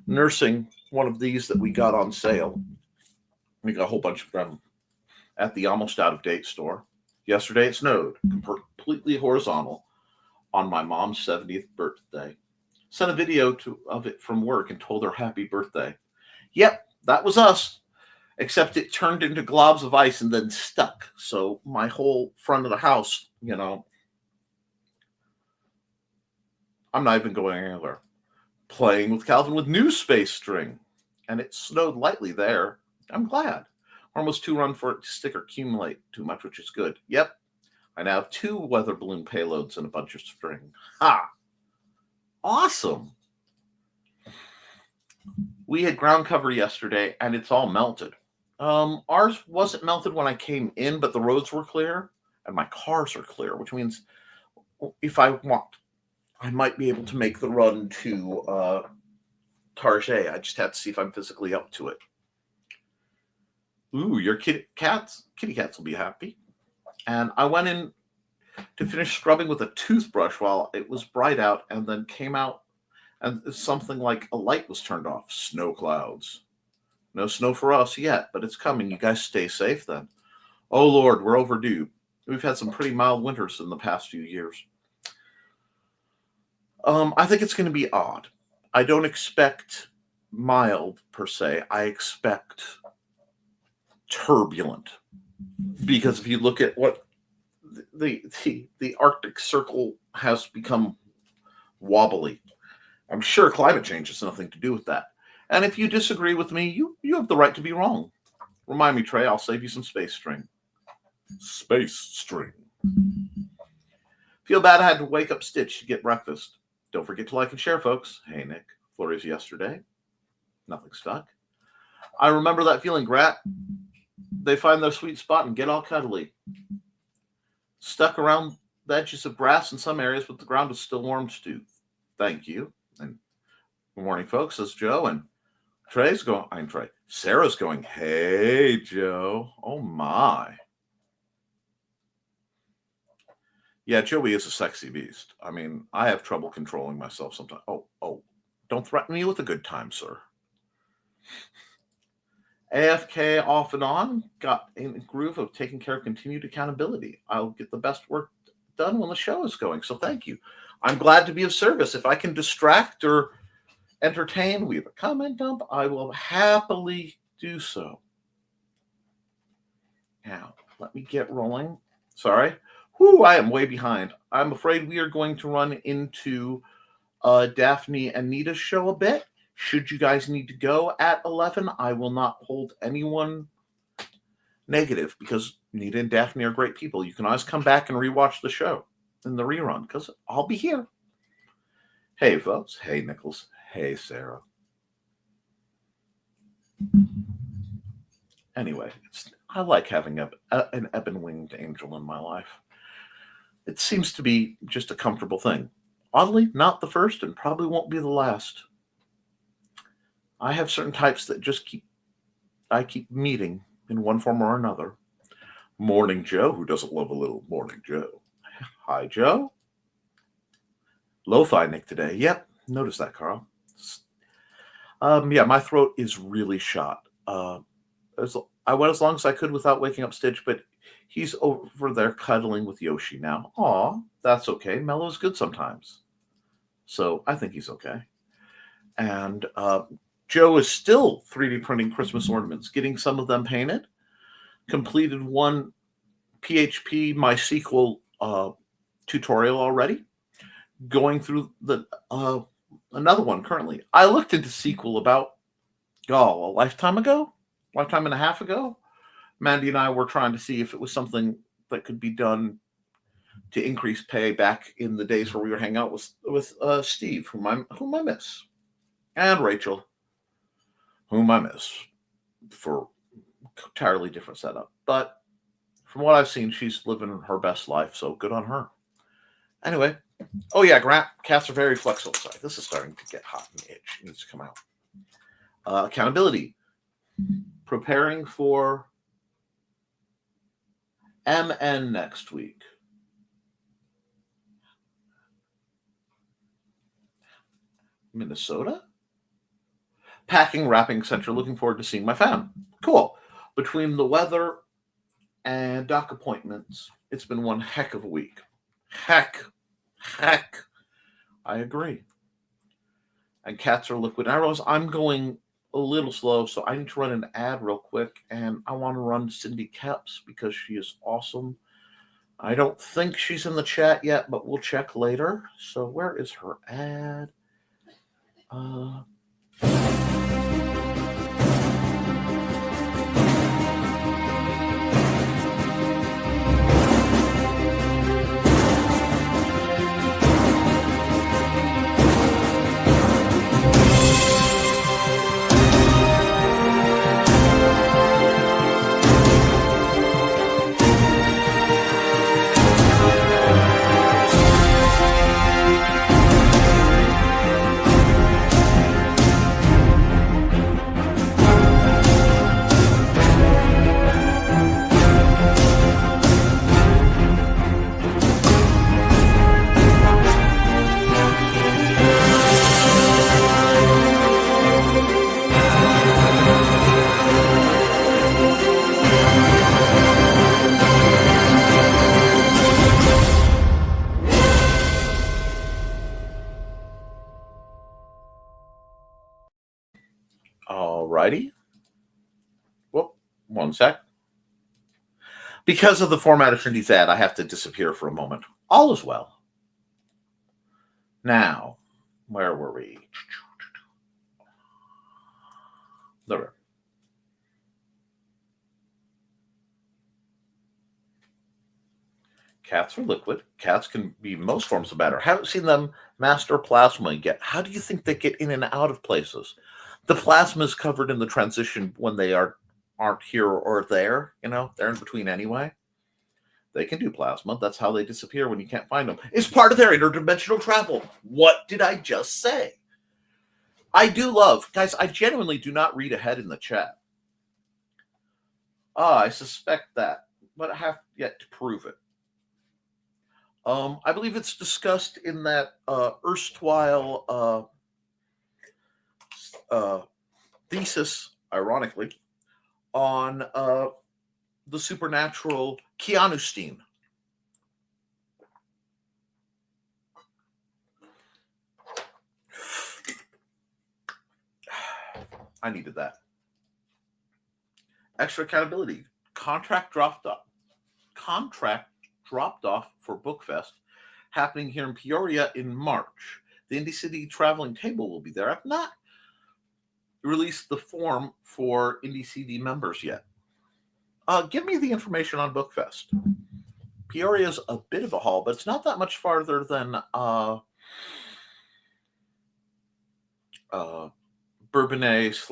B: nursing one of these that we got on sale. We got a whole bunch of them at the almost out-of-date store. Yesterday it snowed, completely horizontal, on my mom's 70th birthday. Sent a video of it from work and told her happy birthday. Yep, that was us, except it turned into globs of ice and then stuck. So my whole front of the house, I'm not even going anywhere. Playing with Calvin with new space string, and it snowed lightly there. I'm glad. Almost too run for it to stick or accumulate too much, which is good. Yep, I now have 2 weather balloon payloads and a bunch of string. Ha! Awesome. We had ground cover yesterday, and it's all melted. Ours wasn't melted when I came in, but the roads were clear, and my cars are clear, which means if I want, I might be able to make the run to Target. I just have to see if I'm physically up to it. Ooh, your kitty cats will be happy. And I went in to finish scrubbing with a toothbrush while it was bright out, and then came out, and something like a light was turned off. Snow clouds. No snow for us yet, but it's coming. You guys stay safe then. Oh, Lord, we're overdue. We've had some pretty mild winters in the past few years. I think it's going to be odd. I don't expect mild, per se. I expect turbulent. Because if you look at what the Arctic Circle has become wobbly. I'm sure climate change has nothing to do with that. And if you disagree with me, you have the right to be wrong. Remind me, Trey, I'll save you some space string. Space string. Feel bad I had to wake up Stitch to get breakfast. Don't forget to like and share, folks. Hey, Nick. Flurries yesterday. Nothing stuck. I remember that feeling, Grat. They find their sweet spot and get all cuddly. Stuck around the edges of grass in some areas, but the ground is still warm, Stu. Thank you. And good morning, folks. Says Joe. And Trey's going, I'm Trey. Sarah's going, hey, Joe. Oh, my. Yeah, Joey is a sexy beast. I mean, I have trouble controlling myself sometimes. Oh, don't threaten me with a good time, sir. AFK off and on, got in the groove of taking care of continued accountability. I'll get the best work done when the show is going, so thank you. I'm glad to be of service. If I can distract or entertain, we have a comment dump, I will happily do so. Now, let me get rolling Sorry. Whew, I am way behind. I'm afraid we are going to run into Daphne and Nita's show a bit. Should you guys need to go at 11, I will not hold anyone negative because Nita and Daphne are great people. You can always come back and rewatch the show in the rerun because I'll be here. Hey, folks. Hey, Nichols. Hey, Sarah. Anyway, I like having an ebon-winged angel in my life. It seems to be just a comfortable thing. Oddly, not the first and probably won't be the last. I have certain types that I keep meeting in one form or another. Morning Joe, who doesn't love a little Morning Joe? Hi, Joe. Lo-fi Nick today. Yep, notice that, Carl. Yeah, my throat is really shot. I went as long as I could without waking up Stitch, but he's over there cuddling with Yoshi now. Aw, that's okay. Mellow's good sometimes. So I think he's okay. And Joe is still 3D printing Christmas ornaments, getting some of them painted. Completed one PHP MySQL tutorial already. Going through another one currently. I looked into SQL about a lifetime and a half ago. Mandy and I were trying to see if it was something that could be done to increase pay back in the days where we were hanging out with Steve, whom I miss, and Rachel, whom I miss, for entirely different setup. But from what I've seen, she's living her best life, so good on her. Anyway, oh yeah, Grant, cats are very flexible. Sorry, this is starting to get hot and itch. It needs to come out. Accountability. Preparing for MN next week. Minnesota? Packing, wrapping, etc. Looking forward to seeing my fam. Cool. Between the weather and doc appointments, it's been one heck of a week. Heck. I agree. And cats are liquid arrows. I'm going a little slow, so I need to run an ad real quick, and I want to run Cindy Koepp because she is awesome. I don't think she's in the chat yet, but we'll check later. So where is her ad? Alrighty. Whoop, one sec. Because of the format of Cindy's ad, I have to disappear for a moment. All is well. Now, where were we? There we are. Cats are liquid. Cats can be most forms of matter. Haven't seen them master plasma yet. How do you think they get in and out of places? The plasma is covered in the transition when they aren't here or there. They're in between anyway. They can do plasma. That's how they disappear when you can't find them. It's part of their interdimensional travel. What did I just say? I do love, guys, I genuinely do not read ahead in the chat. I suspect that, but I have yet to prove it. I believe it's discussed in that erstwhile thesis, ironically, on the supernatural Keanu Steen. I needed that. Extra accountability. Contract dropped off for Bookfest happening here in Peoria in March. The Indie City Traveling Table will be there. I've not released the form for Indie CD members yet. Give me the information on Bookfest. Peoria's a bit of a haul, but it's not that much farther than Bourbonnais /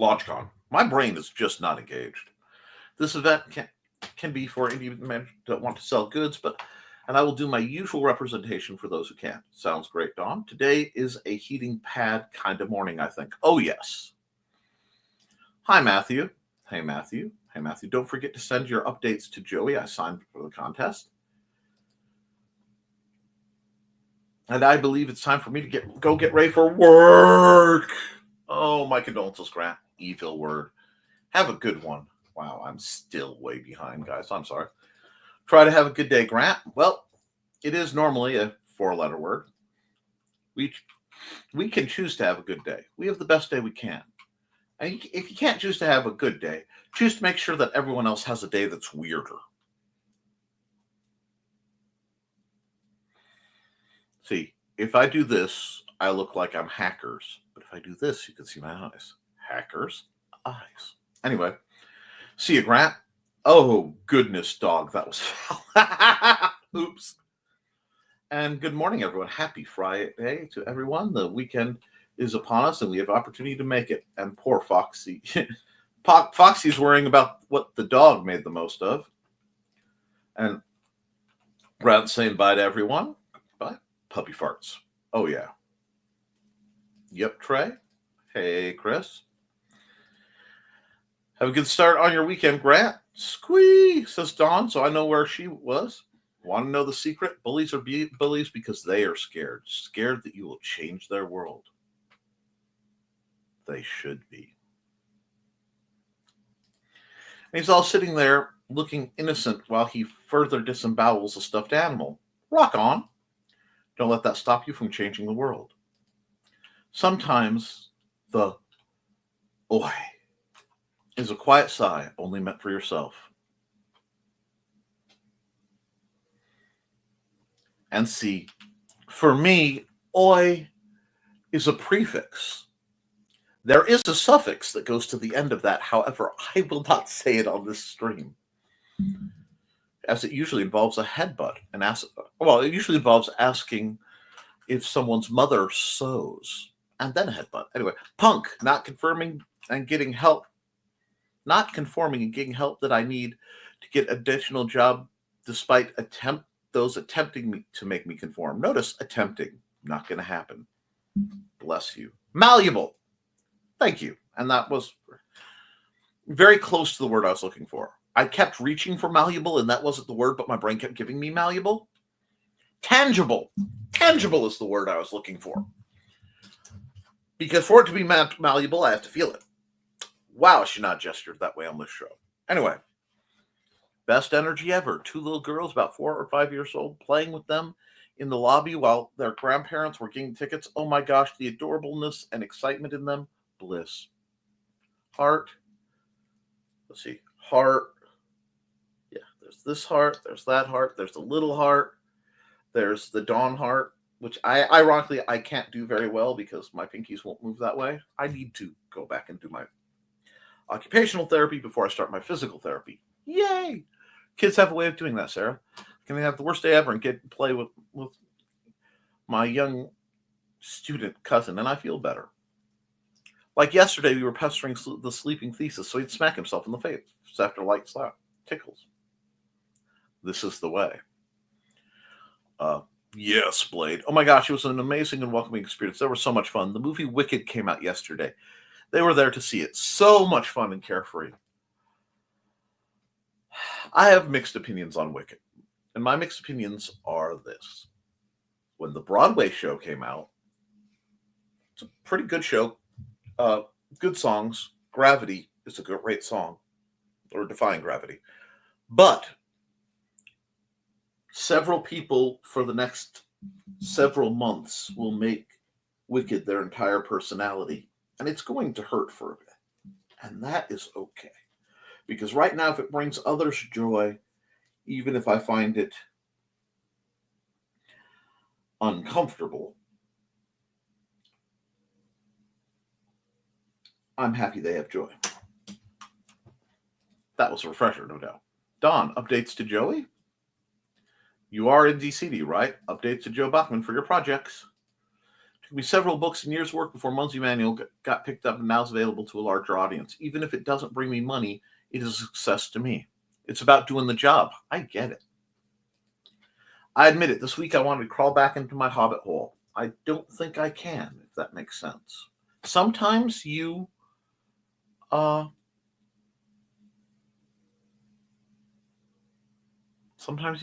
B: LodgeCon. My brain is just not engaged. This event can be for indie men that want to sell goods, and I will do my usual representation for those who can't. Sounds great, Dawn. Today is a heating pad kind of morning, I think. Oh, yes. Hi, Matthew. Hey, Matthew. Hey, Matthew. Don't forget to send your updates to Joey. I signed for the contest. And I believe it's time for me to go get ready for work. Oh, my condolences, Grant. Evil word. Have a good one. Wow, I'm still way behind, guys. I'm sorry. Try to have a good day, Grant. Well, it is normally a 4-letter word. We can choose to have a good day. We have the best day we can. And if you can't choose to have a good day, choose to make sure that everyone else has a day that's weirder. See, if I do this, I look like I'm hackers. But if I do this, you can see my eyes. Hackers' eyes. Anyway, see you, Grant. Oh, goodness, dog. That was foul. Oops. And good morning, everyone. Happy Friday to everyone. The weekend is upon us, and we have opportunity to make it. And poor Foxy. Foxy's worrying about what the dog made the most of. And Grant's saying bye to everyone. Bye. Puppy farts. Oh, yeah. Yep, Trey. Hey, Chris. Have a good start on your weekend, Grant. Squee, says Dawn, so I know where she was. Want to know the secret? Bullies are bullies because they are scared. Scared that you will change their world. They should be. And he's all sitting there looking innocent while he further disembowels a stuffed animal. Rock on. Don't let that stop you from changing the world. Sometimes the oi is a quiet sigh only meant for yourself. And see, for me, oi is a prefix. There is a suffix that goes to the end of that. However, I will not say it on this stream, as it usually involves a headbutt. It usually involves asking if someone's mother sews, and then a headbutt. Anyway, punk, not conforming and getting help that I need to get additional job despite those attempting to make me conform. Notice attempting, not going to happen. Bless you. Malleable. Thank you. And that was very close to the word I was looking for. I kept reaching for malleable, and that wasn't the word, but my brain kept giving me malleable. Tangible. Tangible is the word I was looking for. Because for it to be malleable, I have to feel it. Wow, I should not gesture that way on this show. Anyway, best energy ever. 2 little girls, about 4 or 5 years old, playing with them in the lobby while their grandparents were getting tickets. Oh my gosh, the adorableness and excitement in them. Bliss. Heart. Let's see. Heart. Yeah, there's this heart. There's that heart. There's the little heart. There's the dawn heart, which ironically I can't do very well because my pinkies won't move that way. I need to go back and do my occupational therapy before I start my physical therapy. Yay! Kids have a way of doing that, Sarah. Can they have the worst day ever and get to play with my young student cousin, and I feel better. Like yesterday, we were pestering the sleeping thesis, so he'd smack himself in the face after a light slap. Tickles. This is the way. Yes, Blade. Oh my gosh, it was an amazing and welcoming experience. There was so much fun. The movie Wicked came out yesterday. They were there to see it. So much fun and carefree. I have mixed opinions on Wicked. And my mixed opinions are this. When the Broadway show came out, it's a pretty good show. Good songs. Gravity is a great song. Or Defying Gravity. But several people for the next several months will make Wicked their entire personality. And it's going to hurt for a bit. And that is okay. Because right now, if it brings others joy, even if I find it uncomfortable, I'm happy they have joy. That was a refresher, no doubt. Don, updates to Joey? You are in DCD, right? Updates to Joe Bachman for your projects. It took me several books and years' work before Munsey Manual got picked up and now is available to a larger audience. Even if it doesn't bring me money, it is a success to me. It's about doing the job. I get it. I admit it, this week I wanted to crawl back into my hobbit hole. I don't think I can, if that makes sense. Sometimes you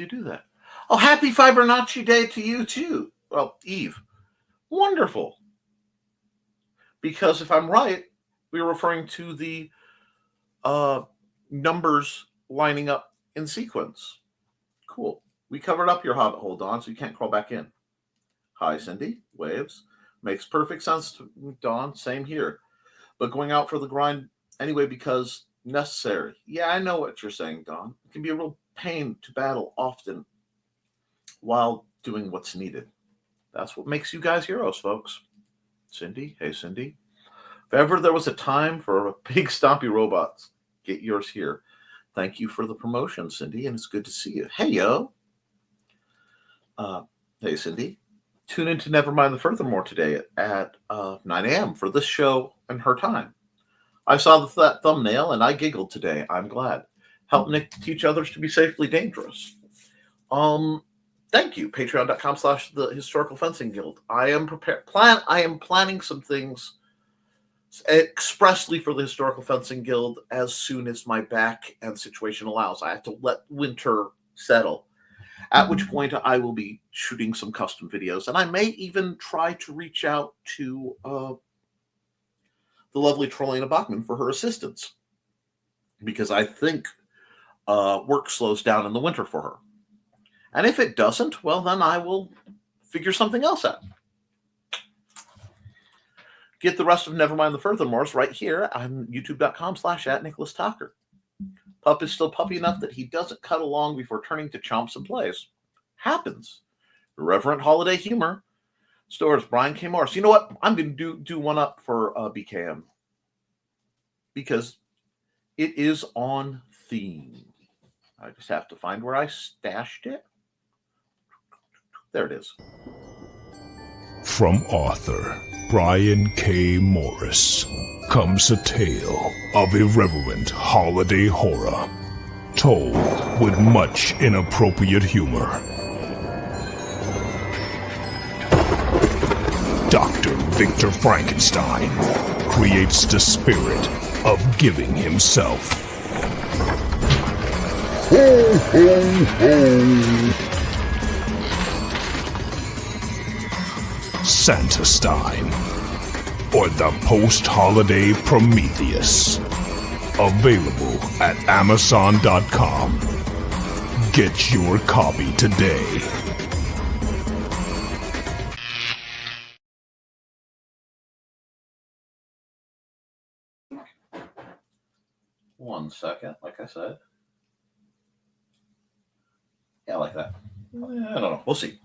B: do that. Oh, happy Fibonacci Day to you too. Well, Eve. Wonderful. Because if I'm right, we were referring to the numbers lining up in sequence. Cool. We covered up your hobbit hole, Dawn, so you can't crawl back in. Hi, Cindy. Waves. Makes perfect sense to Dawn. Same here. But going out for the grind anyway because necessary. Yeah, I know what you're saying, Dawn. It can be a real pain to battle often while doing what's needed. That's what makes you guys heroes, folks. Cindy. Hey, Cindy. If ever there was a time for a big stompy robots, get yours here. Thank you for the promotion, Cindy, and it's good to see you. Hey, yo. Hey, Cindy. Tune in to Nevermind the Furthermore today at 9 a.m. for this show and her time. I saw that thumbnail and I giggled today. I'm glad. Help Nick teach others to be safely dangerous. Thank you. Patreon.com/The Historical Fencing Guild. I am planning some things expressly for the Historical Fencing Guild as soon as my back and situation allows. I have to let winter settle, at which point I will be shooting some custom videos. And I may even try to reach out to the lovely Trolina Bachman for her assistance, because I think work slows down in the winter for her. And if it doesn't, well, then I will figure something else out. Get the rest of Nevermind the Furthermores right here on youtube.com/@NicholasTockert. Pup is still puppy enough that he doesn't cut along before turning to chomps and plays. Happens. Irreverent holiday humor. Stores Brian K. Morris. You know what? I'm going to do one up for BKM because it is on theme. I just have to find where I stashed it. There it is.
D: From author Brian K. Morris comes a tale of irreverent holiday horror, told with much inappropriate humor. Dr. Victor Frankenstein creates the spirit of giving himself.
C: Ho, ho, ho.
D: Santastein, or the post-holiday Prometheus. Available at Amazon.com. Get your copy today.
B: One second, like I said. Yeah, like that. I don't know. We'll see.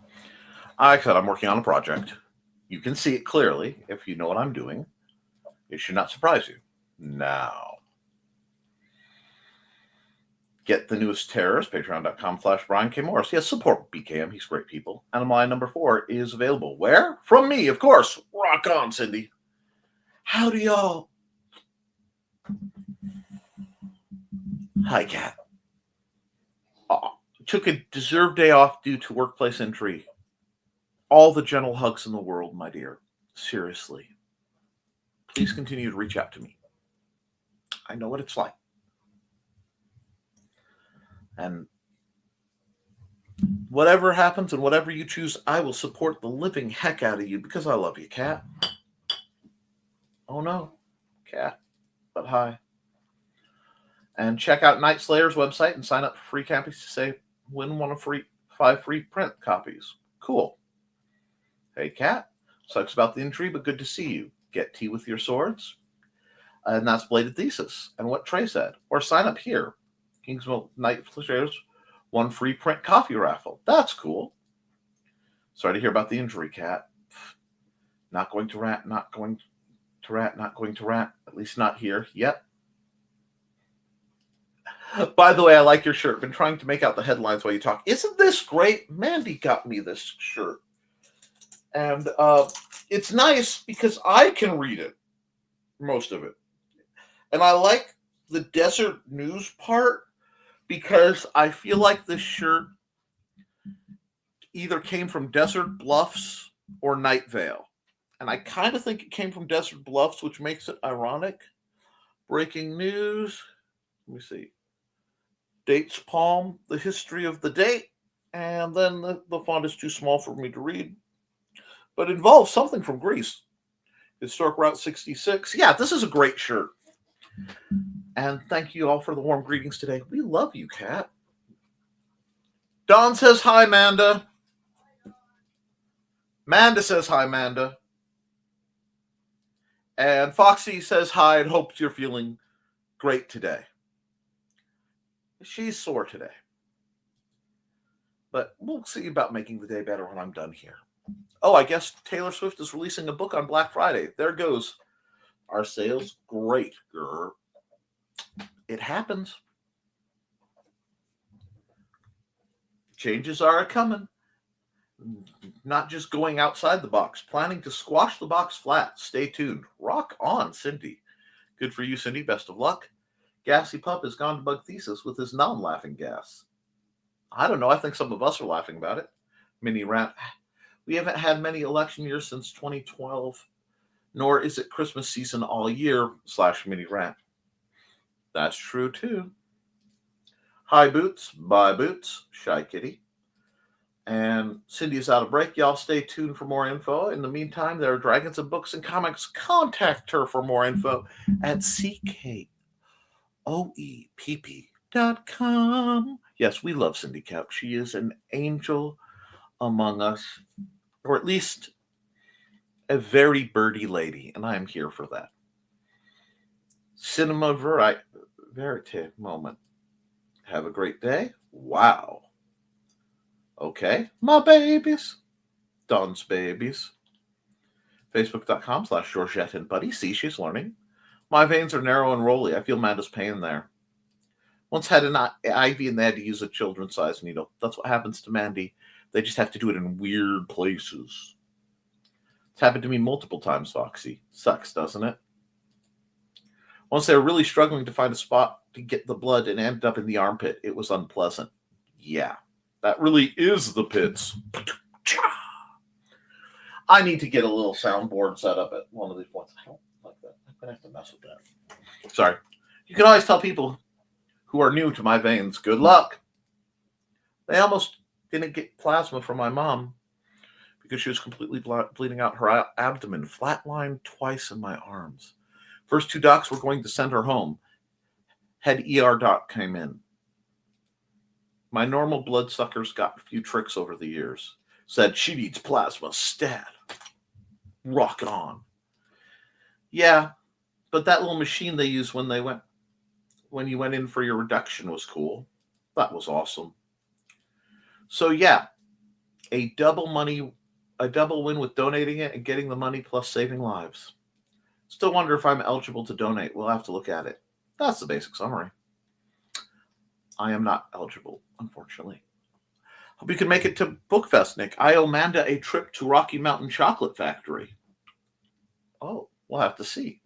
B: Like I said, I'm working on a project. You can see it clearly if you know what I'm doing. It should not surprise you. Now, get the newest terrors, patreon.com/Brian K. Morris. Yes, support BKM. He's great people. Animal number 4 is available. Where? From me, of course. Rock on, Cindy. Howdy, y'all. Hi, Cat. Took a deserved day off due to workplace injury. All the gentle hugs in the world, my dear. Seriously. Please continue to reach out to me. I know what it's like. And whatever happens and whatever you choose, I will support the living heck out of you because I love you, Cat. Oh, no. Cat. But hi. And check out Night Slayer's website and sign up for free copies to say win one of 5 free print copies. Cool. Hey, Cat. Sucks about the injury, but good to see you. Get tea with your swords. And that's Bladed Thesis and what Trey said. Or sign up here. Kingsmill Night shares 1 free print coffee raffle. That's cool. Sorry to hear about the injury, Kat. Not going to rant, not going to rant, not going to rant. At least not here. Yep. By the way, I like your shirt. Been trying to make out the headlines while you talk. Isn't this great? Mandy got me this shirt. And it's nice because I can read it. Most of it. And I like the desert news part because I feel like this shirt either came from Desert Bluffs or Night Vale. And I kind of think it came from Desert Bluffs, which makes it ironic. Breaking news. Let me see. Dates palm, the history of the date. And then the font is too small for me to read. But it involves something from Greece. Historic Route 66. Yeah, this is a great shirt. And thank you all for the warm greetings today. We love you, Kat. Don says hi, Manda. Manda says hi, Manda. And Foxy says hi and hopes you're feeling great today. She's sore today. But we'll see about making the day better when I'm done here. Oh, I guess Taylor Swift is releasing a book on Black Friday. There goes. Our sales, great, girl. It happens. Changes are a-coming. Not just going outside the box, planning to squash the box flat. Stay tuned. Rock on, Cindy. Good for you, Cindy. Best of luck. Gassy Pup has gone to bug thesis with his non-laughing gas. I don't know. I think some of us are laughing about it. Mini rant. We haven't had many election years since 2012, nor is it Christmas season all year / mini rant. That's true, too. Hi, Boots. Bye, Boots. Shy Kitty. And Cindy's out of break. Y'all stay tuned for more info. In the meantime, there are Dragons and Books and Comics. Contact her for more info at CKOEPP.com. Yes, we love Cindy Koepp. She is an angel among us, or at least a very birdie lady, and I am here for that. Cinema Verite moment. Have a great day. Wow. Okay. My babies. Don's babies. Facebook.com / Georgette and Buddy. See, she's learning. My veins are narrow and rolly. I feel Amanda's pain there. Once had an IV and they had to use a children's size needle. That's what happens to Mandy. They just have to do it in weird places. It's happened to me multiple times, Foxy. Sucks, doesn't it? Once they were really struggling to find a spot to get the blood and ended up in the armpit. It was unpleasant. Yeah, that really is the pits. I need to get a little soundboard set up at one of these points. I don't like that. I'm going to have to mess with that. Sorry. You can always tell people who are new to my veins, good luck. They almost didn't get plasma from my mom because she was completely bleeding out her abdomen, flatlined twice in my arms. First 2 docs were going to send her home. Head ER doc came in. My normal bloodsuckers got a few tricks over the years. Said she needs plasma stat. Rock on. Yeah, but that little machine they used when you went in for your reduction was cool. That was awesome. So yeah, a double win with donating it and getting the money plus saving lives. Still wonder if I'm eligible to donate. We'll have to look at it. That's the basic summary. I am not eligible, unfortunately. Hope you can make it to Bookfest, Nick. I owe Amanda a trip to Rocky Mountain Chocolate Factory. Oh, we'll have to see.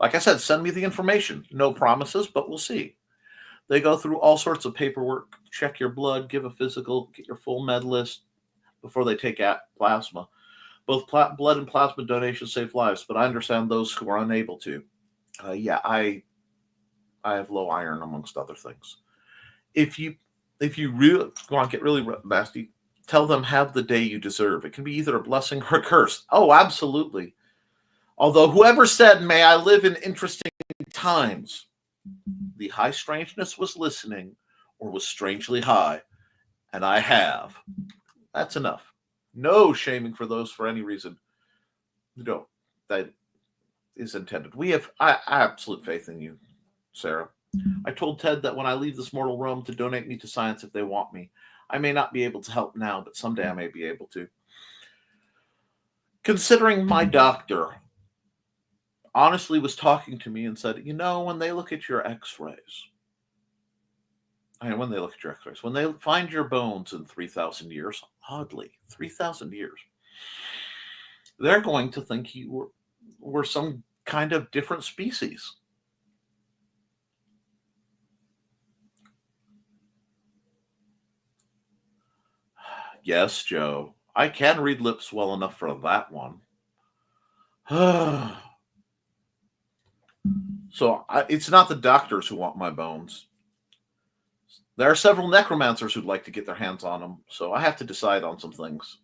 B: Like I said, send me the information. No promises, but we'll see. They go through all sorts of paperwork, check your blood, give a physical, get your full med list before they take out plasma. Both blood and plasma donations save lives, but I understand those who are unable to. I have low iron, amongst other things. If you really want to get really nasty, tell them have the day you deserve. It can be either a blessing or a curse. Oh, absolutely. Although whoever said, may I live in interesting times, the high strangeness was listening or was strangely high, and I have. That's enough. No shaming for those for any reason. No, is intended. We have absolute faith in you, Sarah. I told Ted that when I leave this mortal realm to donate me to science if they want me. I may not be able to help now, but someday I may be able to. Considering my doctor honestly was talking to me and said, when they look at your x-rays, when they find your bones in 3,000 years, oddly, 3,000 years, they're going to think you were some kind of different species. Yes, Joe, I can read lips well enough for that one. So it's not the doctors who want my bones. There are several necromancers who'd like to get their hands on them, so I have to decide on some things.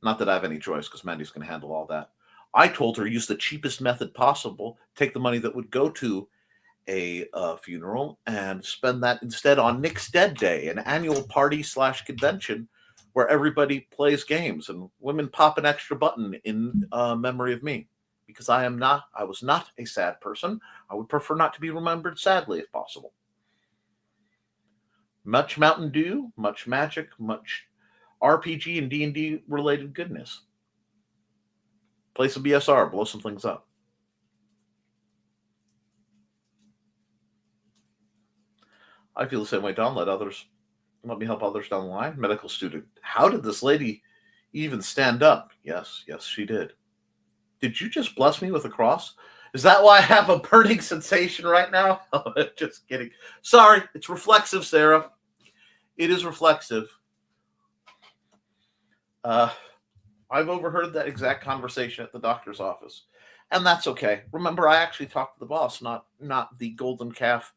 B: Not that I have any choice, because Mandy's going to handle all that. I told her use the cheapest method possible, take the money that would go to a funeral, and spend that instead on Nick's Dead Day, an annual party/convention where everybody plays games and women pop an extra button in memory of me. Because I was not a sad person. I would prefer not to be remembered sadly if possible. Much Mountain Dew, much magic, much RPG and D&D related goodness. Play some BSR, blow some things up. I feel the same way, Don. Let me help others down the line. Medical student. How did this lady even stand up? Yes, she did. Did you just bless me with a cross? Is that why I have a burning sensation right now? Just kidding. Sorry, it's reflexive, Sarah. It is reflexive. I've overheard that exact conversation at the doctor's office. And that's okay. Remember, I actually talked to the boss, not the golden calf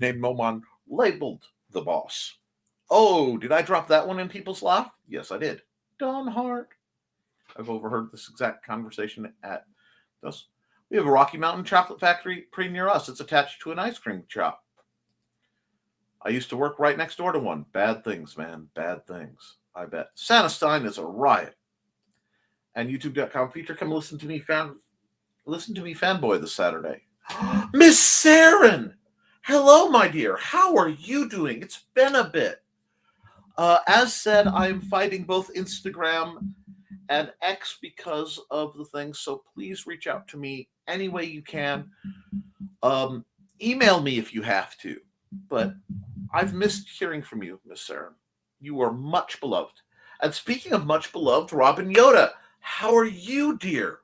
B: named Momon labeled the boss. Oh, did I drop that one in people's lap? Yes, I did. Don Hart. I've overheard this exact conversation at this. We have a Rocky Mountain chocolate factory pretty near us. It's attached to an ice cream shop. I used to work right next door to one. Bad things, man. Bad things. I bet. Santa Stein is a riot. And YouTube.com feature, come listen to me fanboy this Saturday. Miss Saren! Hello, my dear. How are you doing? It's been a bit. As said, I am fighting both Instagram and X because of the things, so please reach out to me any way you can. Email me if you have to, but I've missed hearing from you, Miss Sarah. You are much beloved. And speaking of much beloved, Robin Yoda, how are you, dear?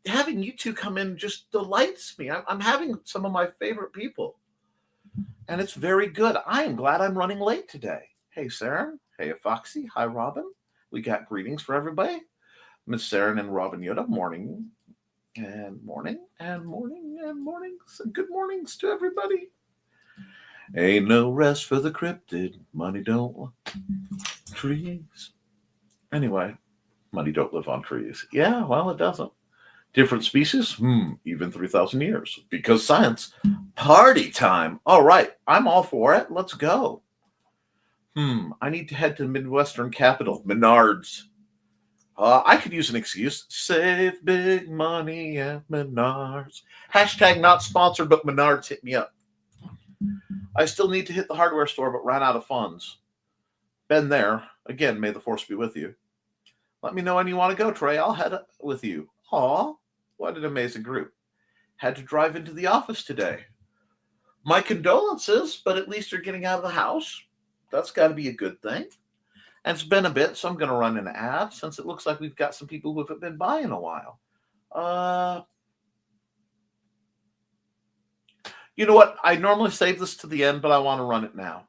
B: Having you two come in just delights me. I'm having some of my favorite people, and it's very good. I am glad I'm running late today. Hey, Sarah. Hey, Foxy. Hi, Robin. We got greetings for everybody. Miss Saren and Robin Yoda, morning and morning and morning and mornings. And good mornings to everybody. Ain't no rest for the cryptid. Money don't want trees. Anyway, money don't live on trees. Yeah, well, it doesn't. Different species? Even 3,000 years. Because science. Party time. All right, I'm all for it. Let's go. I need to head to the Midwestern capital, Menards. I could use an excuse. Save big money at Menards. Hashtag not sponsored, but Menards hit me up. I still need to hit the hardware store, but ran out of funds. Been there. Again, may the force be with you. Let me know when you want to go, Trey. I'll head up with you. Aw, what an amazing group. Had to drive into the office today. My condolences, but at least you're getting out of the house. That's got to be a good thing. And it's been a bit, so I'm going to run an ad since it looks like we've got some people who haven't been by in a while. You know what? I normally save this to the end, but I want to run it now.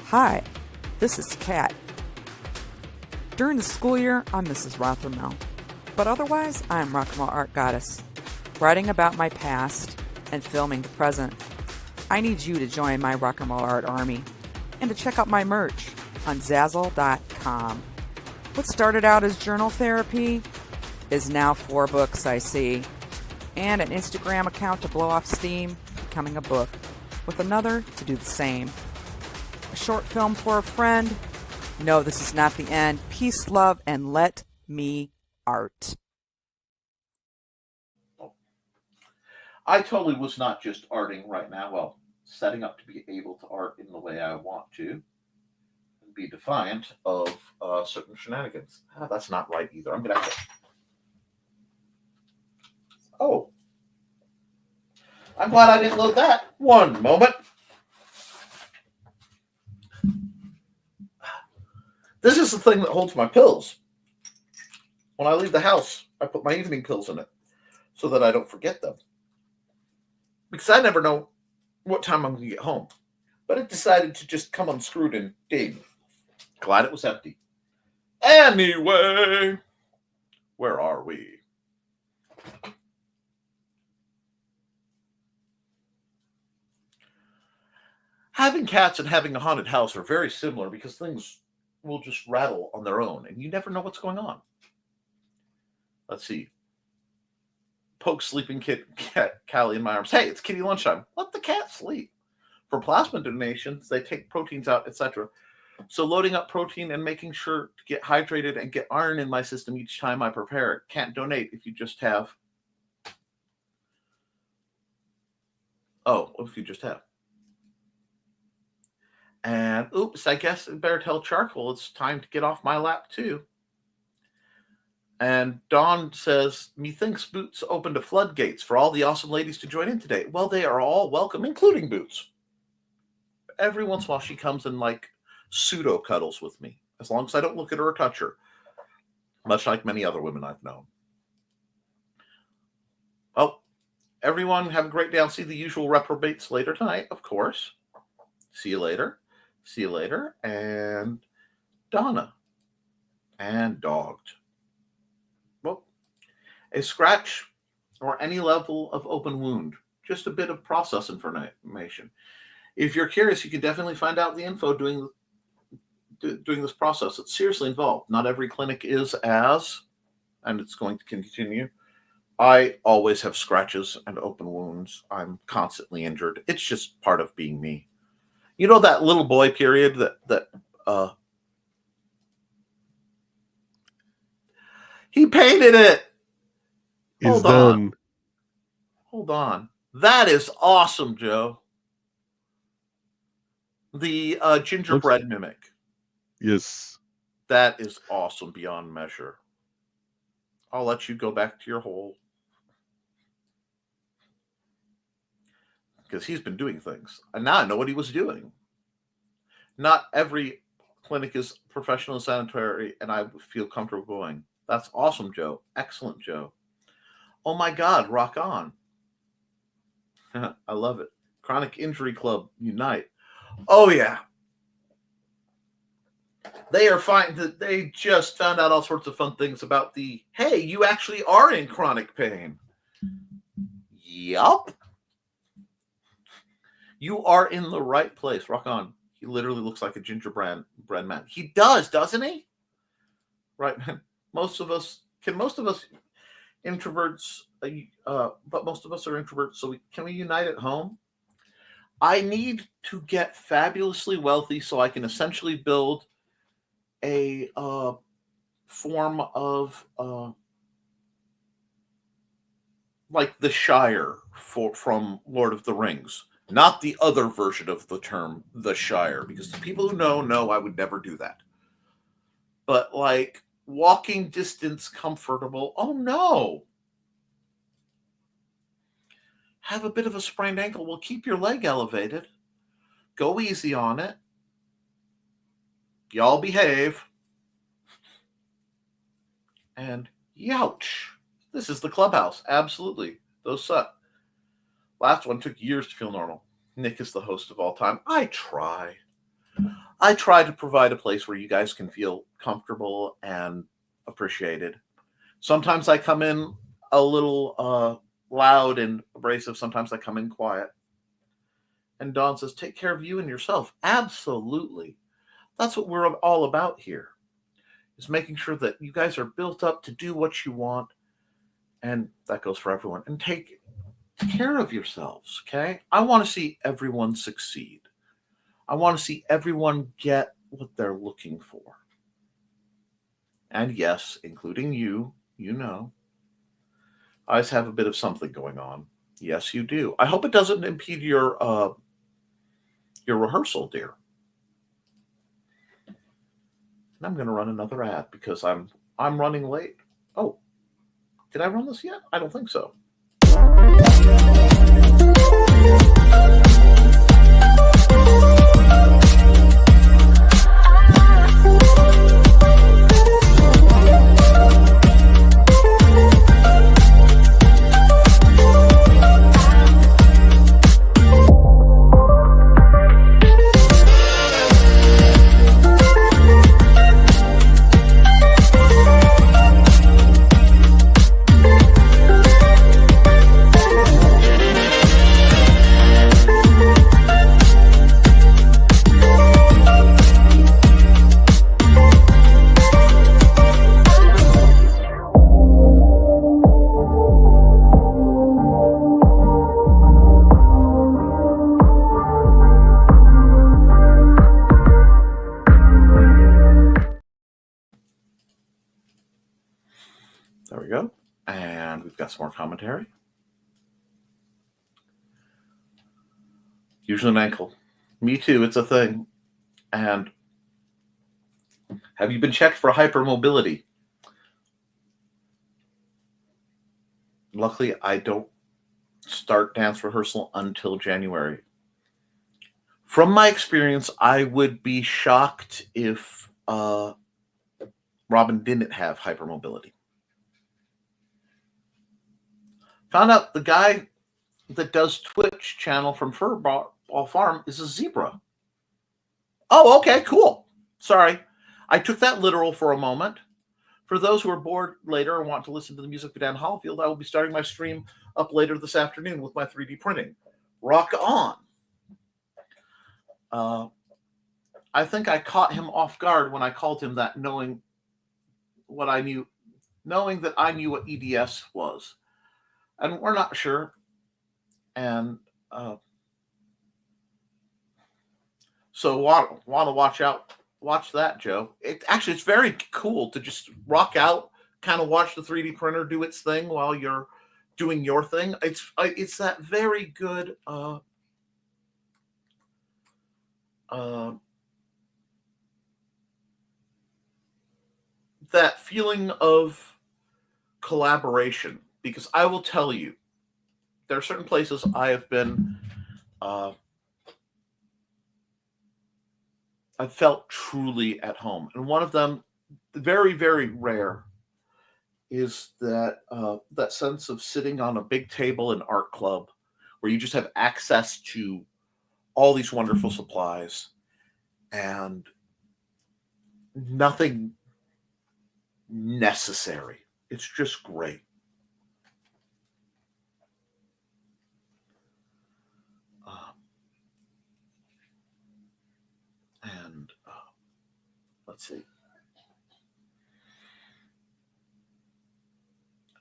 E: Hi, this is Kat. During the school year, I'm Mrs. Rothermel. But otherwise, I'm Rock and Roll Art Goddess, writing about my past and filming the present. I need you to join my rock and roll art army and to check out my merch on Zazzle.com. What started out as journal therapy is now 4 books, I see, and an Instagram account to blow off steam, becoming a book, with another to do the same. A short film for a friend. No, this is not the end. Peace, love, and let me art.
B: I totally was not just arting right now. Well, setting up to be able to art in the way I want to. Be defiant of certain shenanigans. That's not right either. I'm going to have to... Oh. I'm glad I didn't load that. One moment. This is the thing that holds my pills. When I leave the house, I put my evening pills in it so that I don't forget them. Because I never know what time I'm going to get home. But it decided to just come unscrewed and ding. Glad it was empty. Anyway, where are we? Having cats and having a haunted house are very similar because things will just rattle on their own and you never know what's going on. Let's see. Poke sleeping cat Callie in my arms. Hey, it's kitty lunchtime. Let the cat sleep. For plasma donations, they take proteins out, etc. So loading up protein and making sure to get hydrated and get iron in my system each time I prepare it. Can't donate if you just have. Oh, if you just have. And oops, I guess I better tell Charcoal it's time to get off my lap too. And Dawn says, methinks Boots opened the floodgates for all the awesome ladies to join in today. Well, they are all welcome, including Boots. Every once in a while she comes and like pseudo cuddles with me, as long as I don't look at her or touch her, much like many other women I've known. Oh, everyone have a great day. I'll see the usual reprobates later tonight, of course. See you later. See you later. And Donna. And Dogged. Well, a scratch or any level of open wound. Just a bit of process information. If you're curious, you can definitely find out the info doing this process. It's seriously involved. Not every clinic is as, and it's going to continue. I always have scratches and open wounds. I'm constantly injured. It's just part of being me. You know that little boy period that he painted it.
F: It's done.
B: Hold on. That is awesome, Joe. The gingerbread mimic.
F: Yes.
B: That is awesome beyond measure. I'll let you go back to your hole. Because he's been doing things. And now I know what he was doing. Not every clinic is professional and sanitary, and I feel comfortable going. That's awesome, Joe. Excellent, Joe. Oh my God, rock on. I love it. Chronic Injury Club, unite. Oh, yeah. They are fine. They just found out all sorts of fun things about hey, you actually are in chronic pain. Yup. You are in the right place. Rock on. He literally looks like a gingerbread man. He does, doesn't he? Right, man. Most of us introverts, but most of us are introverts, so can we unite at home? I need to get fabulously wealthy so I can essentially build a form of like the Shire from Lord of the Rings. Not the other version of the term, the Shire, because the people who know I would never do that. But like walking distance comfortable. Oh no. Have a bit of a sprained ankle. Well, keep your leg elevated. Go easy on it. Y'all behave. And youch. This is the clubhouse. Absolutely. Those suck. Last one took years to feel normal. Nick is the host of all time. I try to provide a place where you guys can feel comfortable and appreciated. Sometimes I come in a little loud and abrasive. Sometimes I come in quiet. And Dawn says, take care of you and yourself. Absolutely. That's what we're all about here, is making sure that you guys are built up to do what you want. And that goes for everyone. And take care of yourselves, okay? I want to see everyone succeed. I want to see everyone get what they're looking for. And yes, including you, you know. I always have a bit of something going on. Yes, you do. I hope it doesn't impede your rehearsal, dear. And I'm going to run another ad because I'm running late. Oh, did I run this yet? I don't think so. There we go. And we've got some more commentary. Usually an ankle. Me too, it's a thing. And have you been checked for hypermobility? Luckily, I don't start dance rehearsal until January. From my experience, I would be shocked if Robin didn't have hypermobility. Found out the guy that does Twitch channel from Furball Farm is a zebra. Oh, okay, cool. Sorry. I took that literal for a moment. For those who are bored later and want to listen to the music of Dan Hallfield, I will be starting my stream up later this afternoon with my 3D printing. Rock on. I think I caught him off guard when I called him that, knowing that I knew what EDS was. And we're not sure. And so want to watch that, Joe. It's very cool to just rock out, kind of watch the 3D printer do its thing while you're doing your thing. It's that very good that feeling of collaboration. Because I will tell you, there are certain places I have been, I felt truly at home. And one of them, very, very rare, is that that sense of sitting on a big table in art club where you just have access to all these wonderful supplies and nothing necessary. It's just great. Let's see.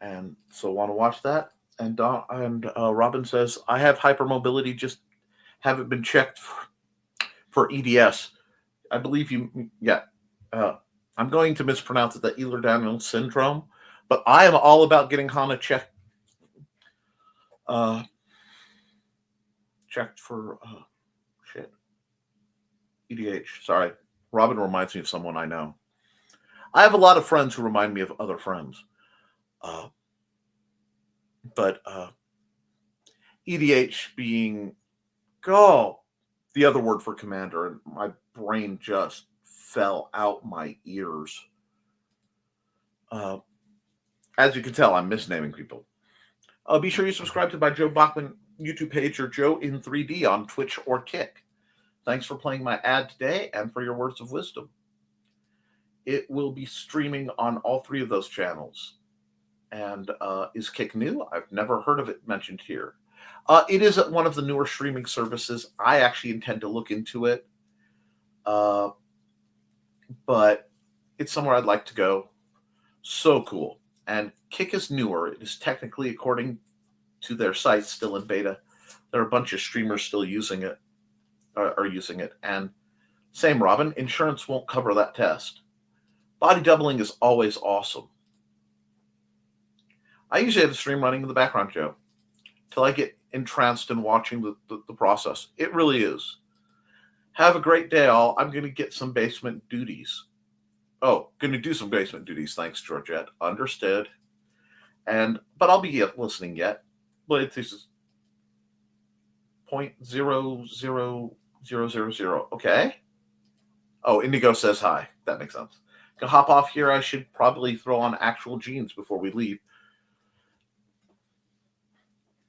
B: And so want to watch that. And Robin says, I have hypermobility, just haven't been checked for EDS. I believe you, yeah. I'm going to mispronounce it, the Ehlers-Danlos syndrome, but I am all about getting Hannah checked for EDH. Sorry. Robin reminds me of someone I know. I have a lot of friends who remind me of other friends. But EDH being, the other word for commander, and my brain just fell out my ears. As you can tell, I'm misnaming people. Be sure you subscribe to my Joe Bachman YouTube page or Joe in 3D on Twitch or Kick. Thanks for playing my ad today and for your words of wisdom. It will be streaming on all three of those channels. And is Kick new? I've never heard of it mentioned here. It is one of the newer streaming services. I actually intend to look into it. But it's somewhere I'd like to go. So cool. And Kick is newer. It is technically, according to their site, still in beta. There are a bunch of streamers still using it. Are using it. And same, Robin, insurance won't cover that test. Body doubling is always awesome. I usually have the stream running in the background, Joe. till I get entranced in watching the process. It really is. Have a great day, all. I'm going to get some basement duties. Oh, going to do some basement duties. Thanks, Georgette. Understood. But I'll be listening yet. But this is 0.00000. Okay. Oh, Indigo says hi. That makes sense. Can hop off here. I should probably throw on actual jeans before we leave.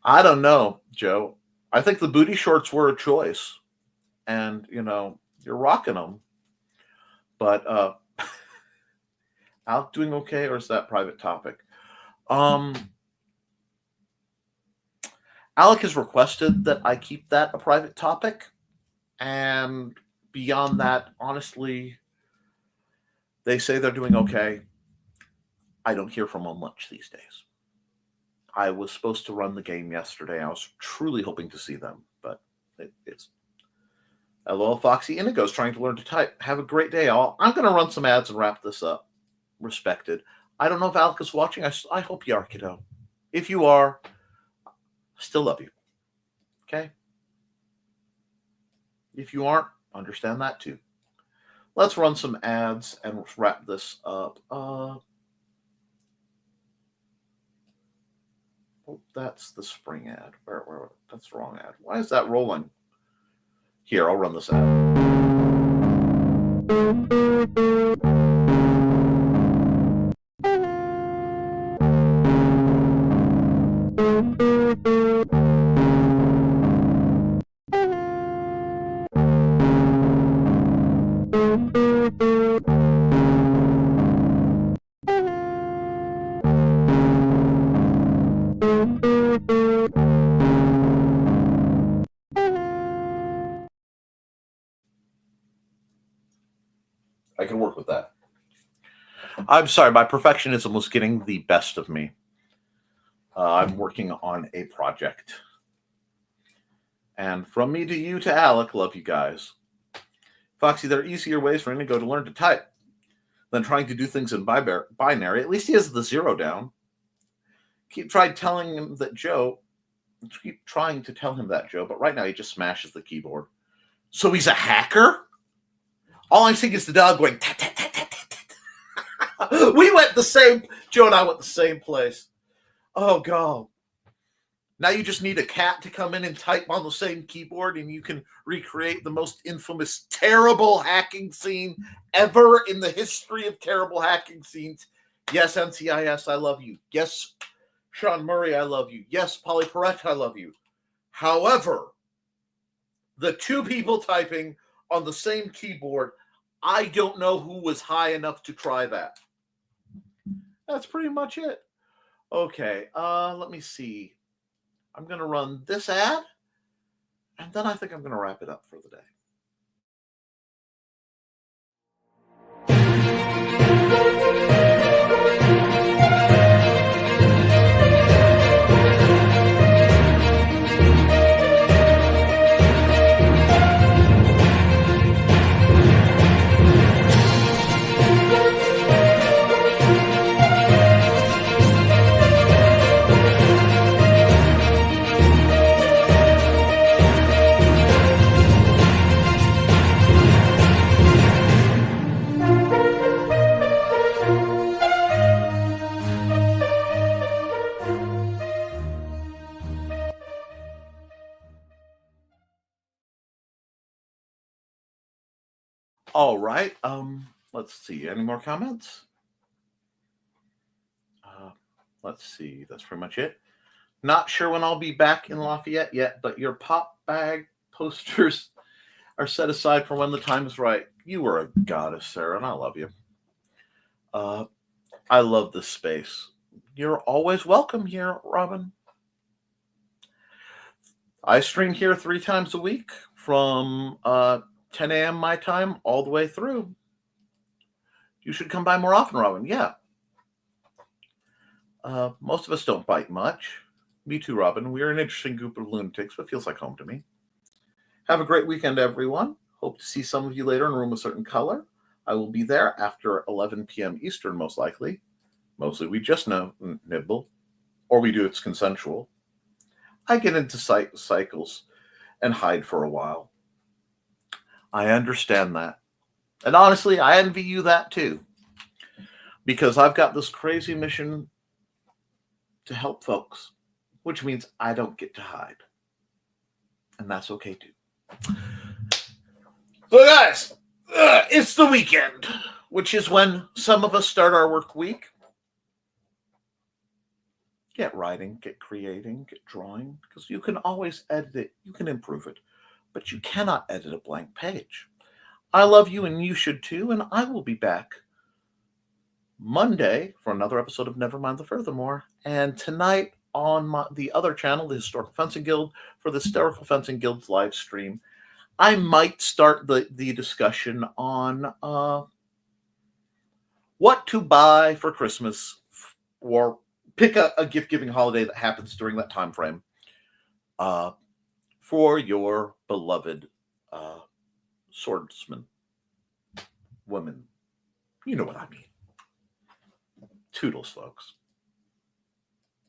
B: I don't know, Joe. I think the booty shorts were a choice. And, you're rocking them. But Alec doing okay, or is that private topic? Alec has requested that I keep that a private topic. And beyond that, honestly, they say they're doing okay. I don't hear from them much these days. I was supposed to run the game yesterday. I was truly hoping to see them, but it's... LOL Foxy Indigo's trying to learn to type. Have a great day, all. I'm going to run some ads and wrap this up. Respected. I don't know if Alec is watching. I hope you are, kiddo. If you are, I still love you. Okay? If you aren't, understand that too. Let's run some ads and wrap this up. Oh, that's the spring ad. Where? That's the wrong ad. Why is that rolling? Here, I'll run this ad. I can work with that. I'm sorry, my perfectionism was getting the best of me. I'm working on a project. And from me to you to Alec, love you guys. Foxy, there are easier ways for Indigo to learn to type than trying to do things in binary. At least he has the 0 down. Keep trying to tell him that, Joe, but right now he just smashes the keyboard. So he's a hacker? All I'm seeing is the dog going, tat, tat, tat, tat, tat, tat. Joe and I went the same place. Oh, God. Now you just need a cat to come in and type on the same keyboard, and you can recreate the most infamous, terrible hacking scene ever in the history of terrible hacking scenes. Yes, NCIS, I love you. Yes, Sean Murray, I love you. Yes, Polly Perrette, I love you. However, the two people typing on the same keyboard, I don't know who was high enough to try that. That's pretty much it. Okay, let me see. I'm going to run this ad, and then I think I'm going to wrap it up for the day. All right. Let's see. Any more comments? Let's see. That's pretty much it. Not sure when I'll be back in Lafayette yet, but your pop bag posters are set aside for when the time is right. You are a goddess, Sarah, and I love you. I love this space. You're always welcome here, Robin. I stream here 3 times a week from 10 a.m. my time all the way through. You should come by more often, Robin. Yeah. Most of us don't bite much. Me too, Robin. We're an interesting group of lunatics, but feels like home to me. Have a great weekend, everyone. Hope to see some of you later in Room a Certain Color. I will be there after 11 p.m. Eastern, most likely. Mostly we just nibble, or we do it's consensual. I get into cycles and hide for a while. I understand that. And honestly, I envy you that too. Because I've got this crazy mission to help folks, which means I don't get to hide. And that's okay too. So guys, it's the weekend, which is when some of us start our work week. Get writing, get creating, get drawing, because you can always edit it, you can improve it, but you cannot edit a blank page. I love you and you should too, and I will be back Monday for another episode of Nevermind the Furthermore, and tonight on the other channel, the Historical Fencing Guild, for the Historical Fencing Guild's live stream, I might start the discussion on what to buy for Christmas, or pick a gift-giving holiday that happens during that time frame for your beloved swordsman, women. You know what I mean. Toodles, folks.